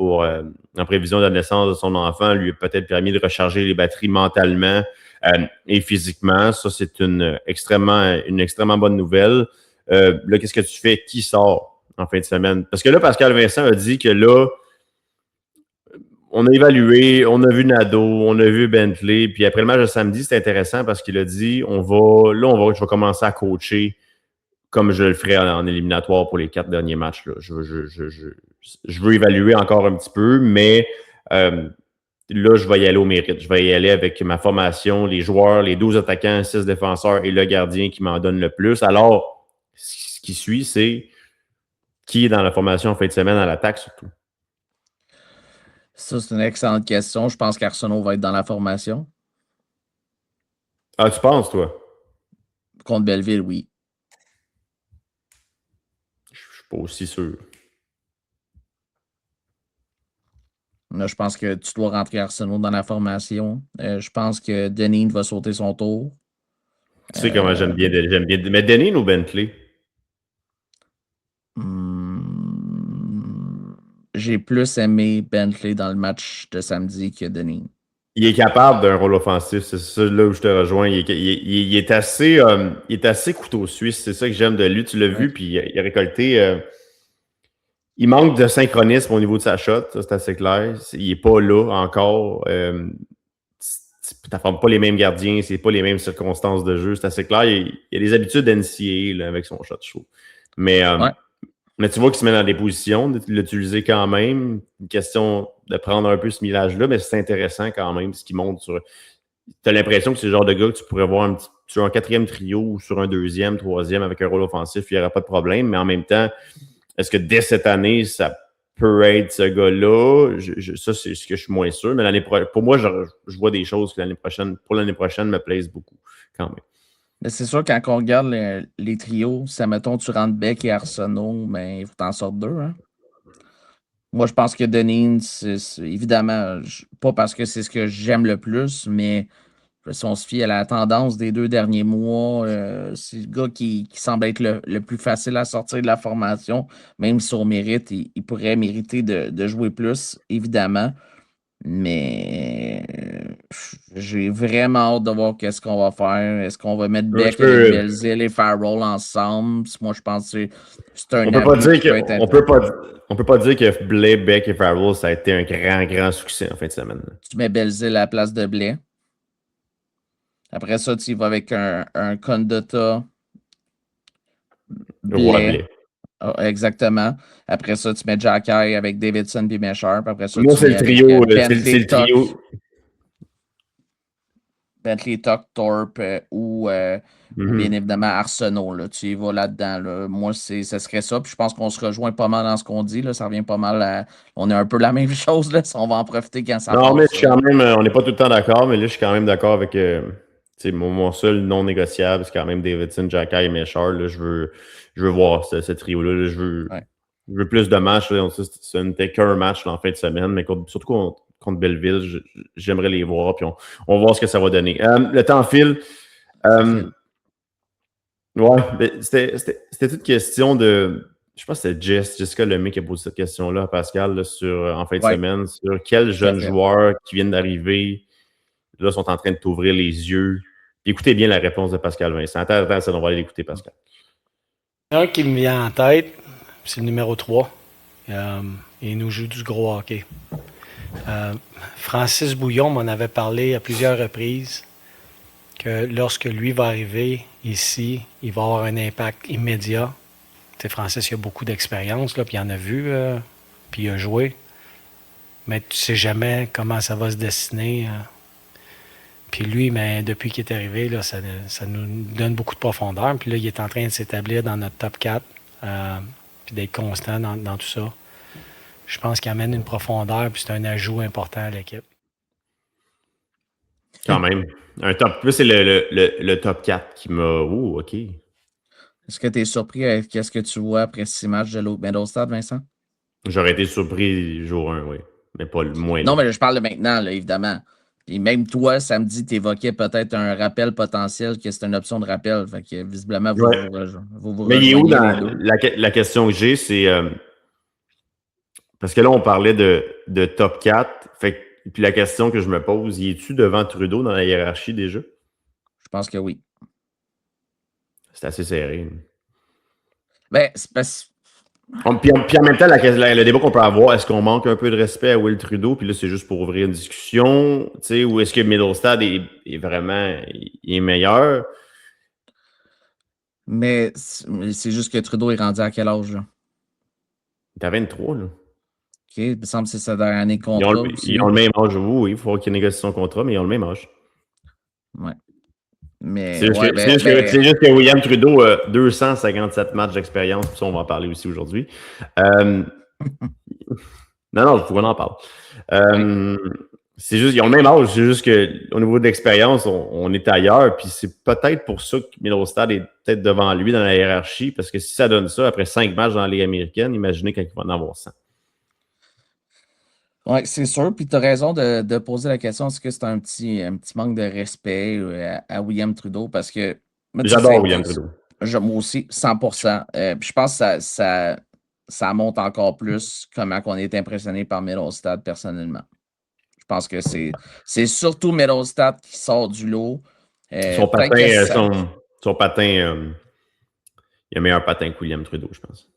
en prévision de la naissance de son enfant lui a peut-être permis de recharger les batteries mentalement et physiquement. Ça, c'est une extrêmement bonne nouvelle. Là, qu'est-ce que tu fais? Qui sort en fin de semaine? Parce que là, Pascal Vincent a dit que là, on a évalué, on a vu Nadeau, on a vu Bentley, puis après le match de samedi, c'était intéressant parce qu'il a dit je vais commencer à coacher comme je le ferais en éliminatoire pour les 4 derniers matchs. Là. Je veux évaluer encore un petit peu, mais là, je vais y aller au mérite. Je vais y aller avec ma formation, les joueurs, les 12 attaquants, 6 défenseurs et le gardien qui m'en donne le plus. Alors, ce qui suit, c'est qui est dans la formation en fin de semaine à l'attaque surtout. Ça, c'est une excellente question. Je pense qu'Arsenault va être dans la formation. Ah, tu penses, toi? Contre Belleville, oui. Je suis pas aussi sûr. Là, je pense que tu dois rentrer Arsenault dans la formation. Je pense que Deneen va sauter son tour. Tu sais comment j'aime bien. Mais Deneen ou Bentley? J'ai plus aimé Bentley dans le match de samedi que Deneen. Il est capable d'un rôle offensif, c'est ça là où je te rejoins. Il est assez couteau suisse, c'est ça que j'aime de lui. Tu l'as vu, puis il a récolté. Il manque de synchronisme au niveau de sa shot, ça c'est assez clair. Il n'est pas là encore. Tu n'affrontes pas les mêmes gardiens, c'est pas les mêmes circonstances de jeu, c'est assez clair. Il y a des habitudes NCAA avec son shot show. Mais tu vois qu'il se met dans des positions de l'utiliser quand même. Une question de prendre un peu ce millage-là, mais c'est intéressant quand même ce qu'il montre sur. Tu as l'impression que c'est le genre de gars que tu pourrais voir sur un 4e trio ou sur un 2e, 3e avec un rôle offensif, il n'y aura pas de problème. Mais en même temps, est-ce que dès cette année, ça peut être ce gars-là. Ça, c'est ce que je suis moins sûr. Mais pour moi, je vois des choses que pour l'année prochaine, me plaisent beaucoup quand même. Mais c'est sûr, quand on regarde les trios, si, mettons, tu rentres Beck et Arsenault, mais il faut t'en sortir 2. Hein? Moi, je pense que Deneen, évidemment, pas parce que c'est ce que j'aime le plus, mais si on se fie à la tendance des 2 derniers mois, c'est le gars qui semble être le plus facile à sortir de la formation, même si on mérite, il pourrait mériter de jouer plus, évidemment. Mais j'ai vraiment hâte de voir qu'est-ce qu'on va faire. Est-ce qu'on va mettre Beck avec Belzile et Farrell ensemble? Moi, je pense que c'est un avis qui peut être on peut pas dire que Blais, Beck et Farrell, ça a été un grand succès en fin de semaine. Tu mets Belzile à la place de Blais. Après ça, tu y vas avec un Condotta. Blais. Oh, exactement. Après ça, tu mets Jacky avec Davidson et Mesharp. Après ça, moi, c'est le trio. C'est le trio. Bentley, Tuck, Thorpe ou bien évidemment Arsenault. Là. Tu y vas là-dedans. Là. Moi, ce serait ça. Puis je pense qu'on se rejoint pas mal dans ce qu'on dit. Là. Ça revient pas mal à... On est un peu la même chose. Là. On va en profiter quand ça passe. Non, mais je suis quand même... on n'est pas tout le temps d'accord, mais là, je suis quand même d'accord avec... mon seul non négociable, c'est quand même Davidson, Jacky et Mesharp. Là, je veux voir ce trio-là. Là. Je veux plus de matchs. Là. Ce n'était qu'un match là, en fin de semaine, mais surtout contre Belleville, j'aimerais les voir. Puis on va voir ce que ça va donner. Le temps file. Ouais, c'était toute question de... Je pense que c'était Jessica Lemay qui a posé cette question-là à Pascal là, en fin de semaine sur quels jeunes joueurs qui viennent d'arriver là sont en train de t'ouvrir les yeux. Écoutez bien la réponse de Pascal Vincent. Attends, ça, on va aller l'écouter, Pascal. Un qui me vient en tête, c'est le numéro 3. Il nous joue du gros hockey. Francis Bouillon m'en avait parlé à plusieurs reprises que lorsque lui va arriver ici, il va avoir un impact immédiat. T'sais, Francis, il a beaucoup d'expérience, puis il en a vu, puis il a joué. Mais tu sais jamais comment ça va se dessiner. Puis lui, mais depuis qu'il est arrivé, là, ça nous donne beaucoup de profondeur. Puis là, il est en train de s'établir dans notre top 4, puis d'être constant dans tout ça. Je pense qu'il amène une profondeur, puis c'est un ajout important à l'équipe. Quand même. C'est le top 4 qui m'a... Oh, OK. Est-ce que tu es surpris avec ce que tu vois après 6 matchs de l'autre Middlestad, Vincent? J'aurais été surpris jour 1, oui. Mais pas le moins. Non, mais je parle de maintenant, là, évidemment. Puis même toi, samedi, tu évoquais peut-être un rappel potentiel, que c'est une option de rappel. Fait que visiblement, vous mais il est où dans la question que j'ai, c'est... parce que là, on parlait de top 4. Puis la question que je me pose, y es-tu devant Trudeau dans la hiérarchie déjà? Je pense que oui. C'est assez serré. Ben, c'est parce... Puis en même temps, le débat qu'on peut avoir, est-ce qu'on manque un peu de respect à Will Trudeau? Puis là, c'est juste pour ouvrir une discussion, tu sais, ou est-ce que Middlestad est vraiment meilleur? Mais c'est juste que Trudeau est rendu à quel âge, là? T'as 23, là. OK, il me semble que c'est sa dernière année de contrat. Ils ont le même âge, oui, il faut qu'il négocie son contrat, mais ils ont le même âge. Ouais. Mais c'est juste que William Trudeau a 257 matchs d'expérience, puis ça, on va en parler aussi aujourd'hui. Non, il faut qu'on en parle. C'est juste, ils ont le même âge, c'est juste qu'au niveau de l'expérience, on est ailleurs, puis c'est peut-être pour ça que Middlestad est peut-être devant lui dans la hiérarchie, parce que si ça donne ça, après 5 matchs dans la Ligue américaine, imaginez quand il va en avoir 100. Oui, c'est sûr. Puis tu as raison de poser la question, est-ce que c'est un petit manque de respect à William Trudeau? Parce que... J'adore William Trudeau. Moi aussi, 100%. Puis je pense que ça montre encore plus comment on est impressionné par Middlestad personnellement. Je pense que c'est surtout Middlestad qui sort du lot. Son patin, il a meilleur patin que William Trudeau, je pense.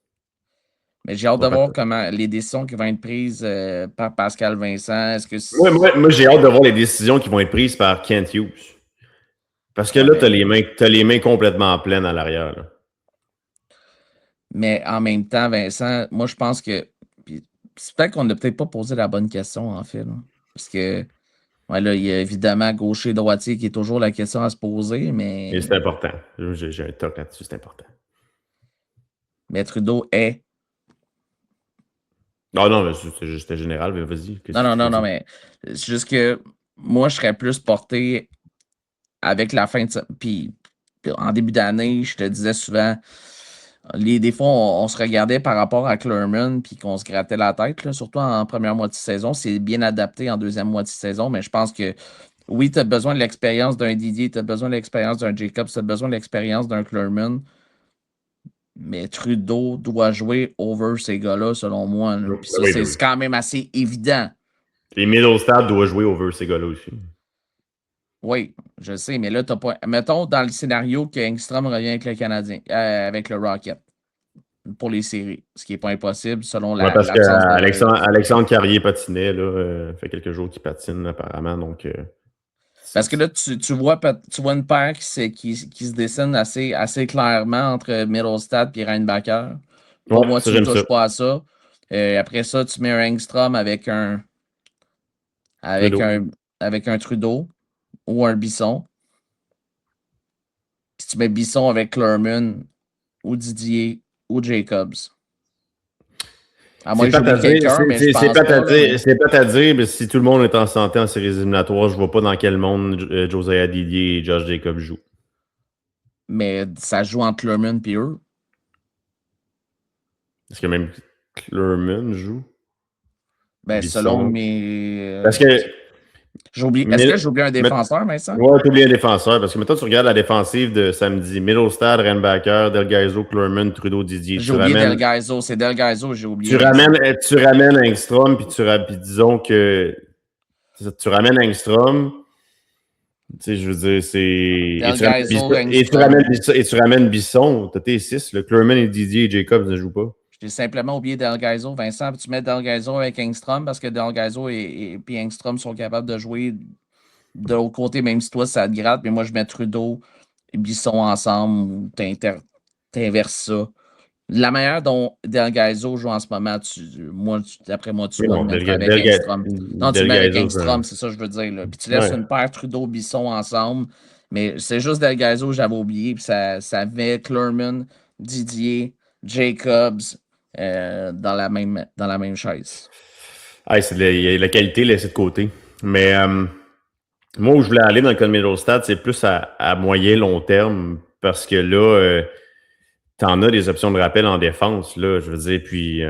Mais j'ai hâte de voir comment les décisions qui vont être prises par Pascal Vincent. Est-ce que moi, j'ai hâte de voir les décisions qui vont être prises par Kent Hughes. Parce que là, tu as les mains complètement pleines à l'arrière. Là. Mais en même temps, Vincent, moi, je pense que c'est peut-être qu'on n'a peut-être pas posé la bonne question, en fait. Là. Parce que là, il y a évidemment gaucher-droitier qui est toujours la question à se poser, mais... Et c'est important. J'ai un toc là-dessus, c'est important. Mais Trudeau est Non, mais c'était général, mais vas-y. Non, mais c'est juste que moi, je serais plus porté avec la fin de ça. Puis en début d'année, je te disais souvent, des fois, on se regardait par rapport à Clermont, puis qu'on se grattait la tête, là, surtout en première moitié de saison. C'est bien adapté en deuxième moitié de saison, mais je pense que oui, tu as besoin de l'expérience d'un Didier, tu as besoin de l'expérience d'un Jacobs, tu as besoin de l'expérience d'un Clermont. Mais Trudeau doit jouer over ces gars-là, selon moi. Là. Puis ça, c'est quand même assez évident. Et Middlestad doit jouer over ces gars-là aussi. Oui, je sais, mais là, t'as pas. Mettons dans le scénario que Engstrom revient avec le Canadien, avec le Rocket pour les séries, ce qui n'est pas impossible selon Ouais, parce que l'absence Alexandre Carrier patinait, là, fait quelques jours qu'il patine, apparemment. Donc, parce que là, tu vois une paire qui se dessine assez clairement entre Middlestad et Reinbacker. Pour moi, tu ne touches pas à ça. Après ça, tu mets un Engstrom avec un Trudeau ou un Bisson. Puis tu mets Bisson avec Clermont ou Didier ou Jacobs. À moins que j'oublie quelqu'un, mais je pense pas. C'est pas à dire, mais si tout le monde est en santé en séries éliminatoires, je vois pas dans quel monde Josiah Didier et Josh Jacobs jouent. Mais ça joue entre Clermont et eux. Est-ce que même Clermont joue? Ben, selon mes... Parce que... Est-ce que j'ai oublié un défenseur, Vincent? Ouais, tu oublies un défenseur. Parce que maintenant, tu regardes la défensive de samedi. Middlestad, Reinbacker, Delgaizo, Clermont, Trudeau, Didier. J'ai oublié Delgaizo. C'est Delgaizo, j'ai oublié. Tu ramènes Engstrom, puis disons que tu ramènes Engstrom. Tu sais, je veux dire, c'est... Et tu ramènes Bisson. T'as tes 6. Clermont et Didier et Jacobs ne jouent pas. J'ai simplement oublié Delgaizo. Vincent, tu mets Delgaizo avec Engstrom parce que Delgaizo et Engstrom sont capables de jouer de l'autre côté, même si toi, ça te gratte. Mais moi, je mets Trudeau et Bisson ensemble ou t'inverses ça. La manière dont Delgaizo joue en ce moment, d'après moi, tu vas le mettre avec Engstrom. Non, tu le mets avec Engstrom, c'est ça que je veux dire. Là. Puis tu laisses une paire Trudeau-Bisson ensemble. Mais c'est juste Delgaizo, j'avais oublié. Puis ça met Clermont, Didier, Jacobs dans la même chaise. Il y a la qualité laissée de côté. Mais moi, où je voulais aller dans le cas de Middlestad, c'est plus à moyen long terme. Parce que là... t'en as des options de rappel en défense, là, je veux dire. Puis,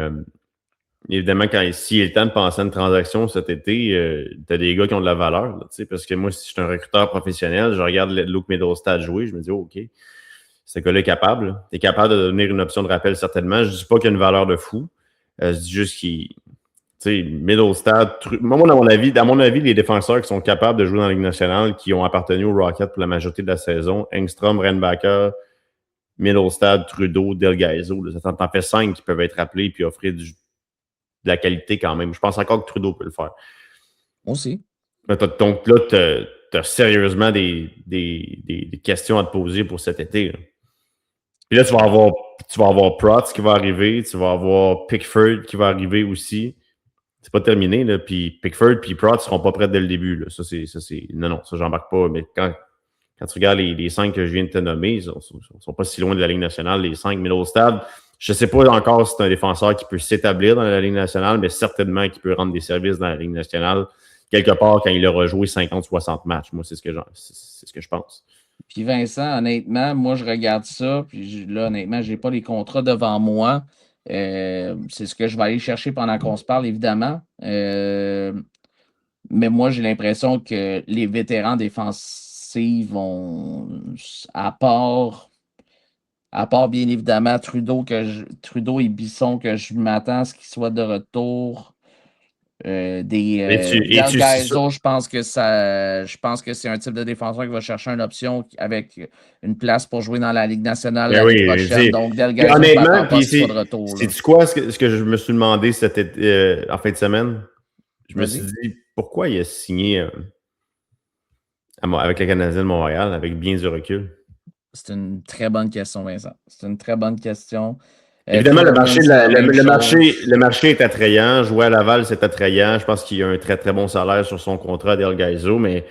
évidemment, s'il y a le temps de penser à une transaction cet été, t'as des gars qui ont de la valeur, là, parce que moi, si je suis un recruteur professionnel, je regarde Luke Middlestad jouer, je me dis, oh, OK, ce gars-là est capable. T'es capable de devenir une option de rappel, certainement. Je dis pas qu'il y a une valeur de fou. Je dis juste qu'il... Tu sais, Middlestad... Moi, à mon avis, les défenseurs qui sont capables de jouer dans la Ligue nationale, qui ont appartenu au Rocket pour la majorité de la saison, Engstrom, Reinbacker, Middlestad, Trudeau, Delgaizo. Ça t'en fait 5 qui peuvent être rappelés et offrir de la qualité quand même. Je pense encore que Trudeau peut le faire. Moi aussi. Donc là, tu as sérieusement des questions à te poser pour cet été. Là. Puis là, tu vas avoir Protz qui va arriver, tu vas avoir Pickford qui va arriver aussi. C'est pas terminé. Là. Puis Pickford et Protz ne seront pas prêts dès le début. Là. Non, ça, j'embarque pas. Mais quand tu regardes les 5 que je viens de te nommer, ils sont pas si loin de la Ligue nationale, les 5 Middlestad. Je ne sais pas encore si c'est un défenseur qui peut s'établir dans la Ligue nationale, mais certainement qui peut rendre des services dans la Ligue nationale quelque part quand il aura joué 50-60 matchs. Moi, c'est ce que je pense. Puis Vincent, honnêtement, moi, je regarde ça, puis là, honnêtement, je n'ai pas les contrats devant moi. C'est ce que je vais aller chercher pendant qu'on se parle, évidemment. Mais moi, j'ai l'impression que les vétérans défensifs vont, à part bien évidemment Trudeau et Bisson, que je m'attends à ce qu'ils soient de retour. Delgaizo, je pense que c'est un type de défenseur qui va chercher une option avec une place pour jouer dans la Ligue nationale l'année prochaine. Donc Delgaizo, honnêtement, pas qu'il soit de retour. C'est quoi ce que je me suis demandé en fin de semaine? Je me suis dit, pourquoi il a signé avec le Canadien de Montréal avec bien du recul? C'est une très bonne question, Vincent. C'est une très bonne question. Évidemment, le marché est attrayant. Jouer à Laval, c'est attrayant. Je pense qu'il y a un très, très bon salaire sur son contrat Delgaizo, mais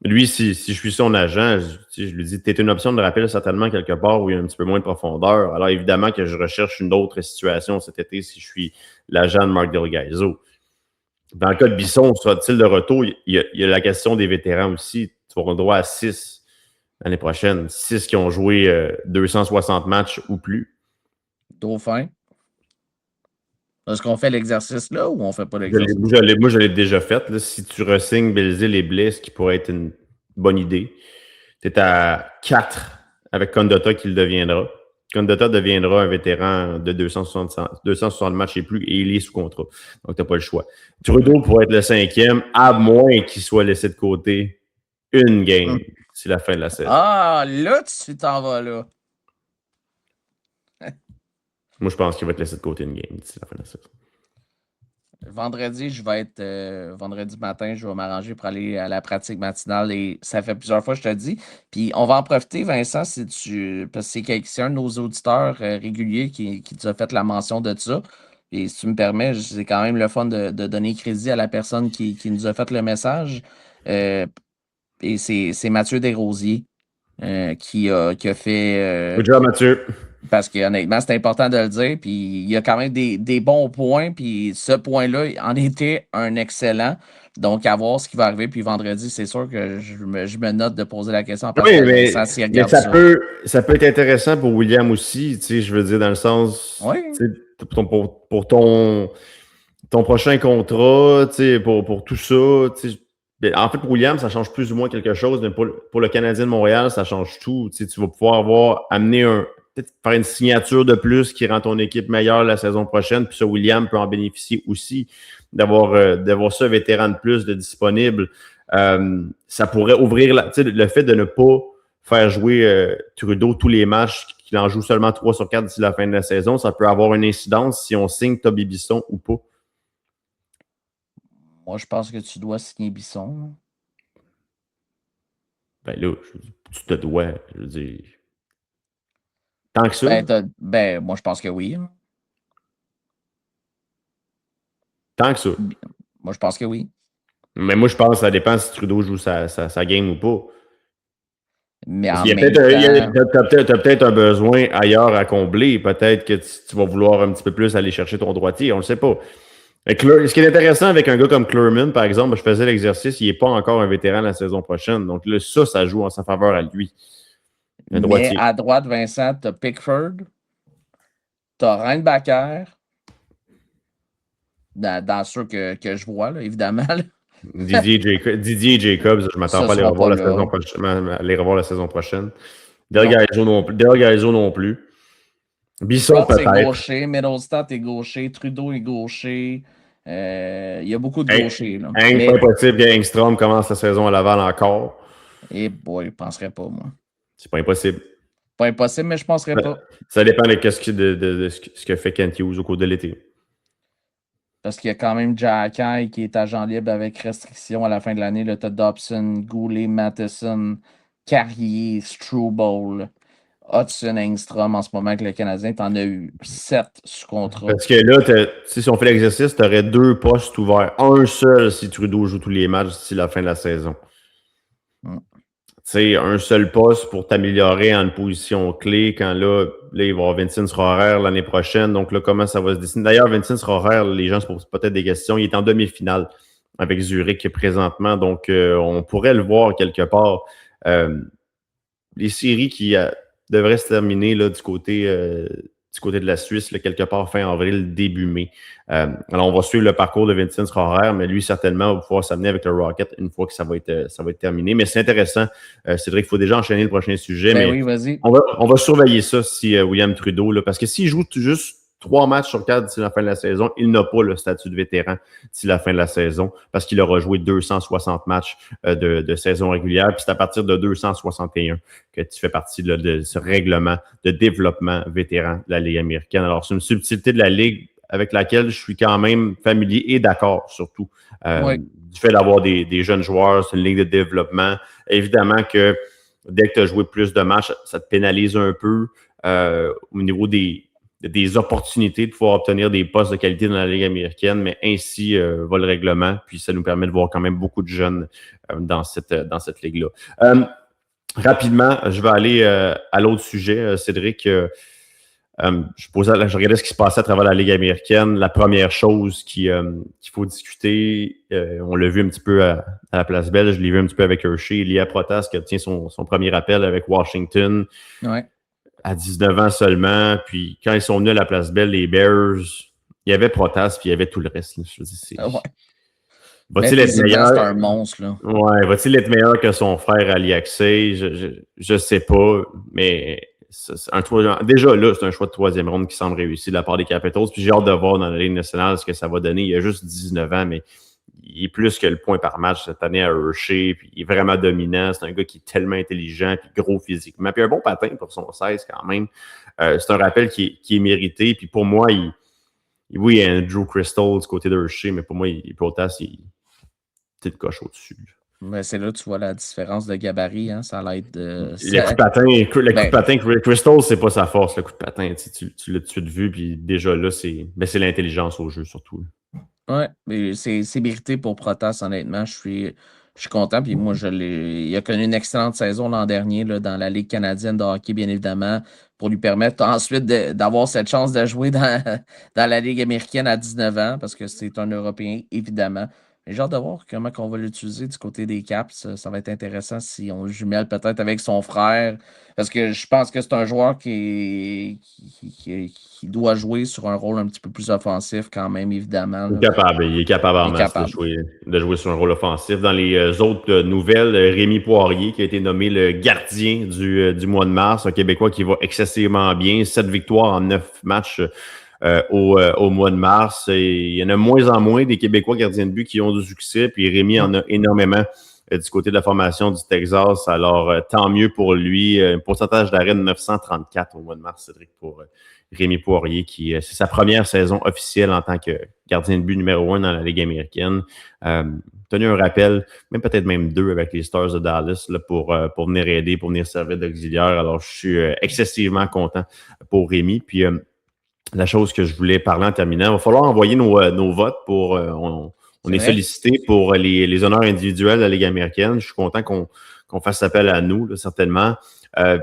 Lui, si je suis son agent, je lui dis, t'es une option de rappel certainement quelque part où il y a un petit peu moins de profondeur. Alors évidemment que je recherche une autre situation cet été si je suis l'agent de Mark Del Gaizo. Dans le cas de Bisson, sera-t-il de retour? Il y a la question des vétérans aussi. Tu vas avoir droit à 6 l'année prochaine. 6 qui ont joué 260 matchs ou plus. Dauphin. Est-ce qu'on fait l'exercice là ou on fait pas Moi, l'exercice? je l'ai déjà fait. Là. Si tu re-signes Belzile et Blais, ce qui pourrait être une bonne idée, tu es à 4 avec Condotta qui le deviendra. Condotta deviendra un vétéran de 260 matchs et plus et il est sous contrat. Donc, tu n'as pas le choix. Trudeau pourrait être le 5e, à moins qu'il soit laissé de côté une game d'ici la fin de la saison. Ah, là, tu t'en vas là. Moi, je pense qu'il va être laissé de côté une game d'ici la fin de la saison. Vendredi, je vais être vendredi matin, je vais m'arranger pour aller à la pratique matinale et ça fait plusieurs fois que je te dis. Puis on va en profiter, Vincent, parce que c'est un de nos auditeurs réguliers qui nous a fait la mention de ça. Et si tu me permets, c'est quand même le fun de donner crédit à la personne qui nous a fait le message. Et c'est Mathieu Desrosiers qui a fait. Good job, Mathieu. Parce que honnêtement, c'est important de le dire. Puis il y a quand même des bons points. Puis ce point-là en était un excellent. Donc, à voir ce qui va arriver. Puis vendredi, c'est sûr que je me note de poser la question. Oui, mais ça peut être intéressant pour William aussi. Tu sais, je veux dire, dans le sens. Oui. Pour ton prochain contrat, tu sais, pour tout ça. Tu sais, en fait, pour William, ça change plus ou moins quelque chose. Mais pour le Canadien de Montréal, ça change tout. Tu sais, tu vas pouvoir amener peut-être faire une signature de plus qui rend ton équipe meilleure la saison prochaine. Puis ça, William peut en bénéficier aussi d'avoir ça, vétéran de plus, de disponible. Ça pourrait ouvrir le fait de ne pas faire jouer Trudeau tous les matchs, qu'il en joue seulement 3 sur 4 d'ici la fin de la saison, ça peut avoir une incidence si on signe Toby Bisson ou pas. Moi, je pense que tu dois signer Bisson. Ben là, tu te dois, je veux dire. Tant que ça? Moi, je pense que oui. Tant que ça? Moi, je pense que oui. Mais moi, je pense que ça dépend si Trudeau joue sa game ou pas. Mais tu as peut-être un besoin ailleurs à combler. Peut-être que tu vas vouloir un petit peu plus aller chercher ton droitier. On ne le sait pas. Ce qui est intéressant avec un gars comme Clermont, par exemple, je faisais l'exercice, il n'est pas encore un vétéran la saison prochaine. Donc là, ça joue en sa faveur à lui. Mais à droite, Vincent, tu as Pickford, tu as Reinbacher, dans ceux que je vois, là, évidemment. Là. Didier Jacobs, je ne m'attends pas à les revoir la saison prochaine. Del Gaizo non plus. Bisson peut-être. C'est gaucher, Middlestat est gaucher, Trudeau est gaucher. Il y a beaucoup de gauchers. Là. Pas impossible qu'Engstrom commence la saison à Laval encore. Et boy, je ne penserais pas, moi. C'est pas impossible. Pas impossible, mais je ne penserais pas. Ça dépend de ce que fait Kent Hughes au cours de l'été. Parce qu'il y a quand même Jack Eye qui est agent libre avec restriction à la fin de l'année. Tu as Dobson, Goulet, Matheson, Carrier, Struble, Hudson, Engstrom en ce moment avec le Canadien. Tu en as eu 7 sous contrat. Parce que là, si on fait l'exercice, tu aurais 2 postes ouverts. Un seul si Trudeau joue tous les matchs d'ici la fin de la saison. Tu sais, un seul poste pour t'améliorer en une position clé quand là il va y avoir Vincent Rohrer l'année prochaine. Donc là, comment ça va se dessiner? D'ailleurs, Vincent Rohrer, les gens se posent peut-être des questions. Il est en demi-finale avec Zurich présentement. Donc, on pourrait le voir quelque part. Les séries qui devraient se terminer là, du côté de la Suisse, là, quelque part fin avril, début mai. Alors, on va suivre le parcours de Vincent Rohrer, mais lui, certainement, va pouvoir s'amener avec le Rocket une fois que ça va être terminé. Mais c'est intéressant. Cédric, il faut déjà enchaîner le prochain sujet. Ben mais oui, vas-y. On va surveiller ça si William Trudeau, là, parce que s'il joue juste 3 matchs sur 4 d'ici la fin de la saison, il n'a pas le statut de vétéran d'ici la fin de la saison parce qu'il aura joué 260 matchs de saison régulière. Puis c'est à partir de 261 que tu fais partie de ce règlement de développement vétéran de la Ligue américaine. Alors, c'est une subtilité de la Ligue avec laquelle je suis quand même familier et d'accord, surtout. Du fait d'avoir des jeunes joueurs, c'est une ligue de développement. Évidemment que dès que tu as joué plus de matchs, ça te pénalise un peu au niveau de des opportunités de pouvoir obtenir des postes de qualité dans la Ligue américaine, mais ainsi va le règlement, puis ça nous permet de voir quand même beaucoup de jeunes dans cette ligue-là. Rapidement, je vais aller à l'autre sujet, Cédric. Je regardais ce qui se passait à travers la Ligue américaine. La première chose qu'il faut discuter, on l'a vu un petit peu à la place belge, je l'ai vu un petit peu avec Hershey, Elia Protas qui obtient son premier appel avec Washington à 19 ans seulement. Puis quand ils sont venus à la place belle, les Bears, il y avait Protas puis il y avait tout le reste. Là. Je veux dire, va-t-il être meilleur? C'est un monstre, là. Ouais, va-t-il être meilleur que son frère Ali Axey? Je sais pas, mais déjà là, c'est un choix de troisième ronde qui semble réussi de la part des Capitals. Puis j'ai hâte de voir dans la Ligue nationale ce que ça va donner. Il a juste 19 ans, mais il est plus que le point par match cette année à Hershey. Puis il est vraiment dominant. C'est un gars qui est tellement intelligent puis gros physiquement. Puis un bon patin pour son 16 quand même. C'est un rappel qui est mérité. Puis pour moi, oui, il y a Andrew Crystal du côté de Hershey, mais pour moi, Protas, il petite coche au-dessus. Mais c'est là que tu vois la différence de gabarit, hein? Ça l'aide de. Le coup de patin, Crystal, c'est pas sa force, le coup de patin. Tu l'as tout de suite vu, puis déjà là, c'est l'intelligence au jeu surtout. Ouais, mais c'est mérité pour Protas, honnêtement. Je suis content. Puis moi, il a connu une excellente saison l'an dernier là, dans la Ligue canadienne de hockey, bien évidemment, pour lui permettre ensuite d'avoir cette chance de jouer dans la Ligue américaine à 19 ans, parce que c'est un Européen, évidemment. Mais j'ai hâte de voir comment on va l'utiliser du côté des Caps. Ça va être intéressant si on le jumelle peut-être avec son frère. Parce que je pense que c'est un joueur qui doit jouer sur un rôle un petit peu plus offensif quand même, évidemment. Il est capable en masse de jouer sur un rôle offensif. Dans les autres nouvelles, Rémi Poirier qui a été nommé le gardien du mois de mars, un Québécois qui va excessivement bien. 7 victoires en 9 matchs au mois de mars. Et il y en a de moins en moins des Québécois gardiens de but qui ont du succès. Puis Rémi en a énormément du côté de la formation du Texas. Alors, tant mieux pour lui. Un pourcentage d'arrêt de 934 au mois de mars, Cédric, pour Rémi Poirier, qui c'est sa première saison officielle en tant que gardien de but numéro 1 dans la Ligue américaine. Tenu un rappel, peut-être même 2 avec les Stars de Dallas là, pour venir aider, pour venir servir d'auxiliaire. Alors, je suis excessivement content pour Rémi. Puis, la chose que je voulais parler en terminant, il va falloir envoyer nos votes pour... on est sollicité pour les honneurs individuels de la Ligue américaine. Je suis content qu'on fasse appel à nous, là, certainement.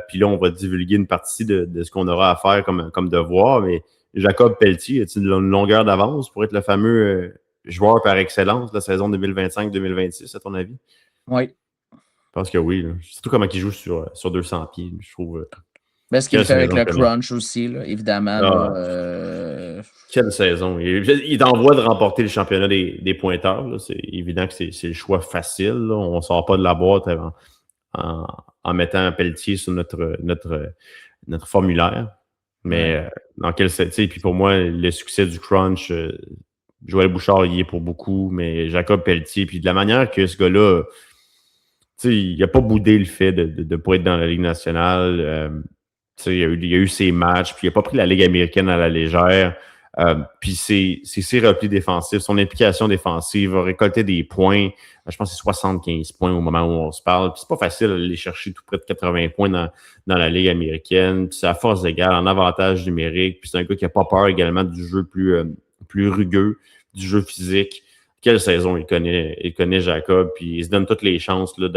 Puis là, on va divulguer une partie de ce qu'on aura à faire comme devoir. Mais Jacob Pelletier, a-t-il une longueur d'avance pour être le fameux joueur par excellence de la saison 2025-2026, à ton avis? Oui. Je pense que oui. Là. Surtout comment il joue sur 200 pieds, je trouve... Mais ce qu'il fait avec le crunch aussi, là, évidemment. Quelle saison. Il est en voie de remporter le championnat des pointeurs. Là. C'est évident que c'est le choix facile. Là. On ne sort pas de la boîte en mettant Pelletier sur notre formulaire. Mais dans quel sais, puis pour moi, le succès du crunch, Joël Bouchard y est pour beaucoup, mais Jacob Pelletier, puis de la manière que ce gars-là, il n'a pas boudé le fait de ne pas être dans la Ligue nationale. Il y a eu ses matchs, puis il n'a pas pris la Ligue américaine à la légère. Puis c'est ses replis défensifs, son implication défensive, a récolté des points. Je pense que c'est 75 points au moment où on se parle. Puis c'est pas facile d'aller chercher tout près de 80 points dans la Ligue américaine. Puis c'est à force égale, en avantage numérique. Puis c'est un gars qui n'a pas peur également du jeu plus rugueux, du jeu physique. Quelle saison il connaît Jacob. Puis il se donne toutes les chances là,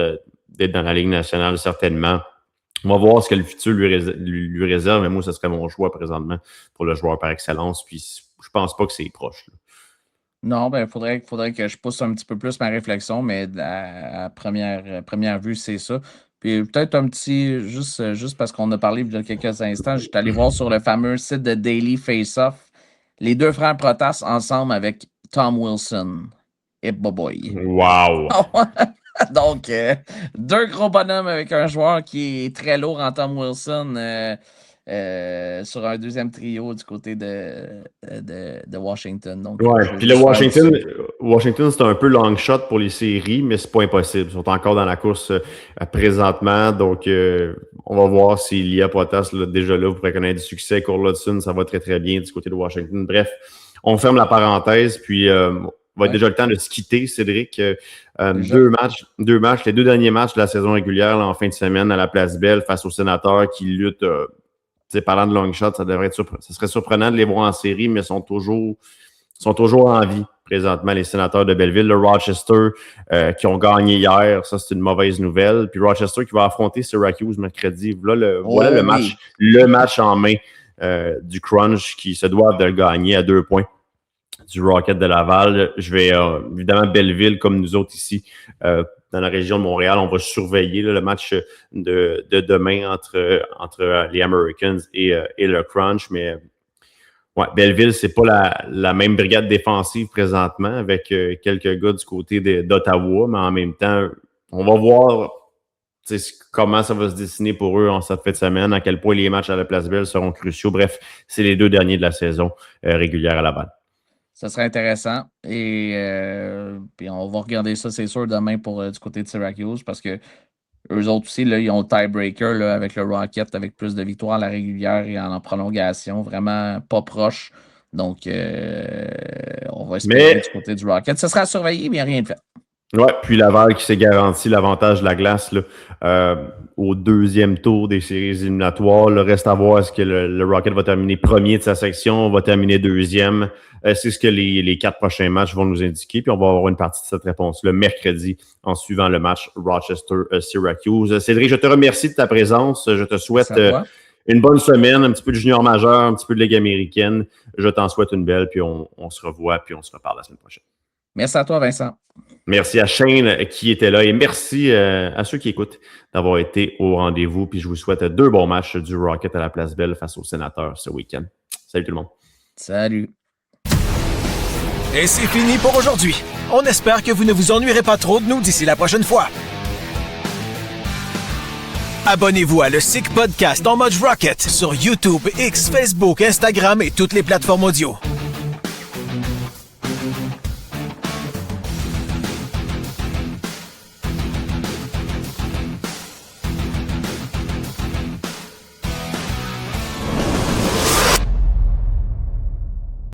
d'être dans la Ligue nationale, certainement. On va voir ce que le futur lui réserve, mais moi, ce serait mon choix présentement pour le joueur par excellence. Puis je pense pas que c'est proche. Là. Non, il faudrait que je pousse un petit peu plus ma réflexion, mais à première vue, c'est ça. Puis peut-être un petit, juste parce qu'on a parlé il y a quelques instants, j'étais allé voir sur le fameux site de Daily Face-Off les deux frères Protas ensemble avec Tom Wilson. Et boy. Wow! Donc, deux gros bonhommes avec un joueur qui est très lourd en Tom Wilson sur un deuxième trio du côté de Washington. Donc, puis le Washington, c'est un peu long shot pour les séries, mais c'est pas impossible. Ils sont encore dans la course présentement. Donc, on va voir s'il y a Protas déjà là, vous pourrez connaître du succès. Cole Hudson, ça va très, très bien du côté de Washington. Bref, on ferme la parenthèse, puis... va être déjà le temps de se quitter, Cédric. Deux matchs, les 2 derniers matchs de la saison régulière là, en fin de semaine à la Place Belle face aux Sénateurs qui luttent parlant de long shot, ça serait surprenant de les voir en série, mais sont toujours en vie présentement, les Sénateurs de Belleville. Le Rochester qui ont gagné hier, ça c'est une mauvaise nouvelle. Puis Rochester qui va affronter Syracuse mercredi. Voilà le match en main du Crunch qui se doivent de le gagner à 2 points du Rocket de Laval. Je vais évidemment Belleville comme nous autres ici dans la région de Montréal. On va surveiller le match de demain entre les Americans et le Crunch, mais ouais, Belleville, c'est pas la même brigade défensive présentement avec quelques gars du côté d'Ottawa, mais en même temps, on va voir comment ça va se dessiner pour eux en cette fin de semaine, à quel point les matchs à la Place Belle seront cruciaux. Bref, c'est les 2 derniers de la saison régulière à Laval. Ça serait intéressant. Et puis on va regarder ça, c'est sûr, demain du côté de Syracuse, parce que eux autres aussi, là, ils ont le tiebreaker là, avec le Rocket, avec plus de victoires à la régulière et en prolongation. Vraiment pas proche. Donc, on va espérer du côté du Rocket. Ça sera à surveiller, mais il n'y a rien de fait. Ouais, puis Laval qui s'est garanti l'avantage de la glace là, au 2e tour des séries éliminatoires. Le reste à voir, est-ce que le Rocket va terminer premier de sa section, va terminer 2e. C'est ce que les 4 prochains matchs vont nous indiquer. Puis on va avoir une partie de cette réponse le mercredi en suivant le match Rochester-Syracuse. Cédric, je te remercie de ta présence. Je te souhaite une bonne semaine, un petit peu de junior majeur, un petit peu de Ligue américaine. Je t'en souhaite une belle, puis on se revoit, puis on se reparle la semaine prochaine. Merci à toi, Vincent. Merci à Shane qui était là et merci à ceux qui écoutent d'avoir été au rendez-vous. Puis je vous souhaite 2 bons matchs du Rocket à la Place Belle face aux Sénateurs ce week-end. Salut tout le monde. Salut. Et c'est fini pour aujourd'hui. On espère que vous ne vous ennuierez pas trop de nous d'ici la prochaine fois. Abonnez-vous à le Sick Podcast en mode Rocket sur YouTube, X, Facebook, Instagram et toutes les plateformes audio.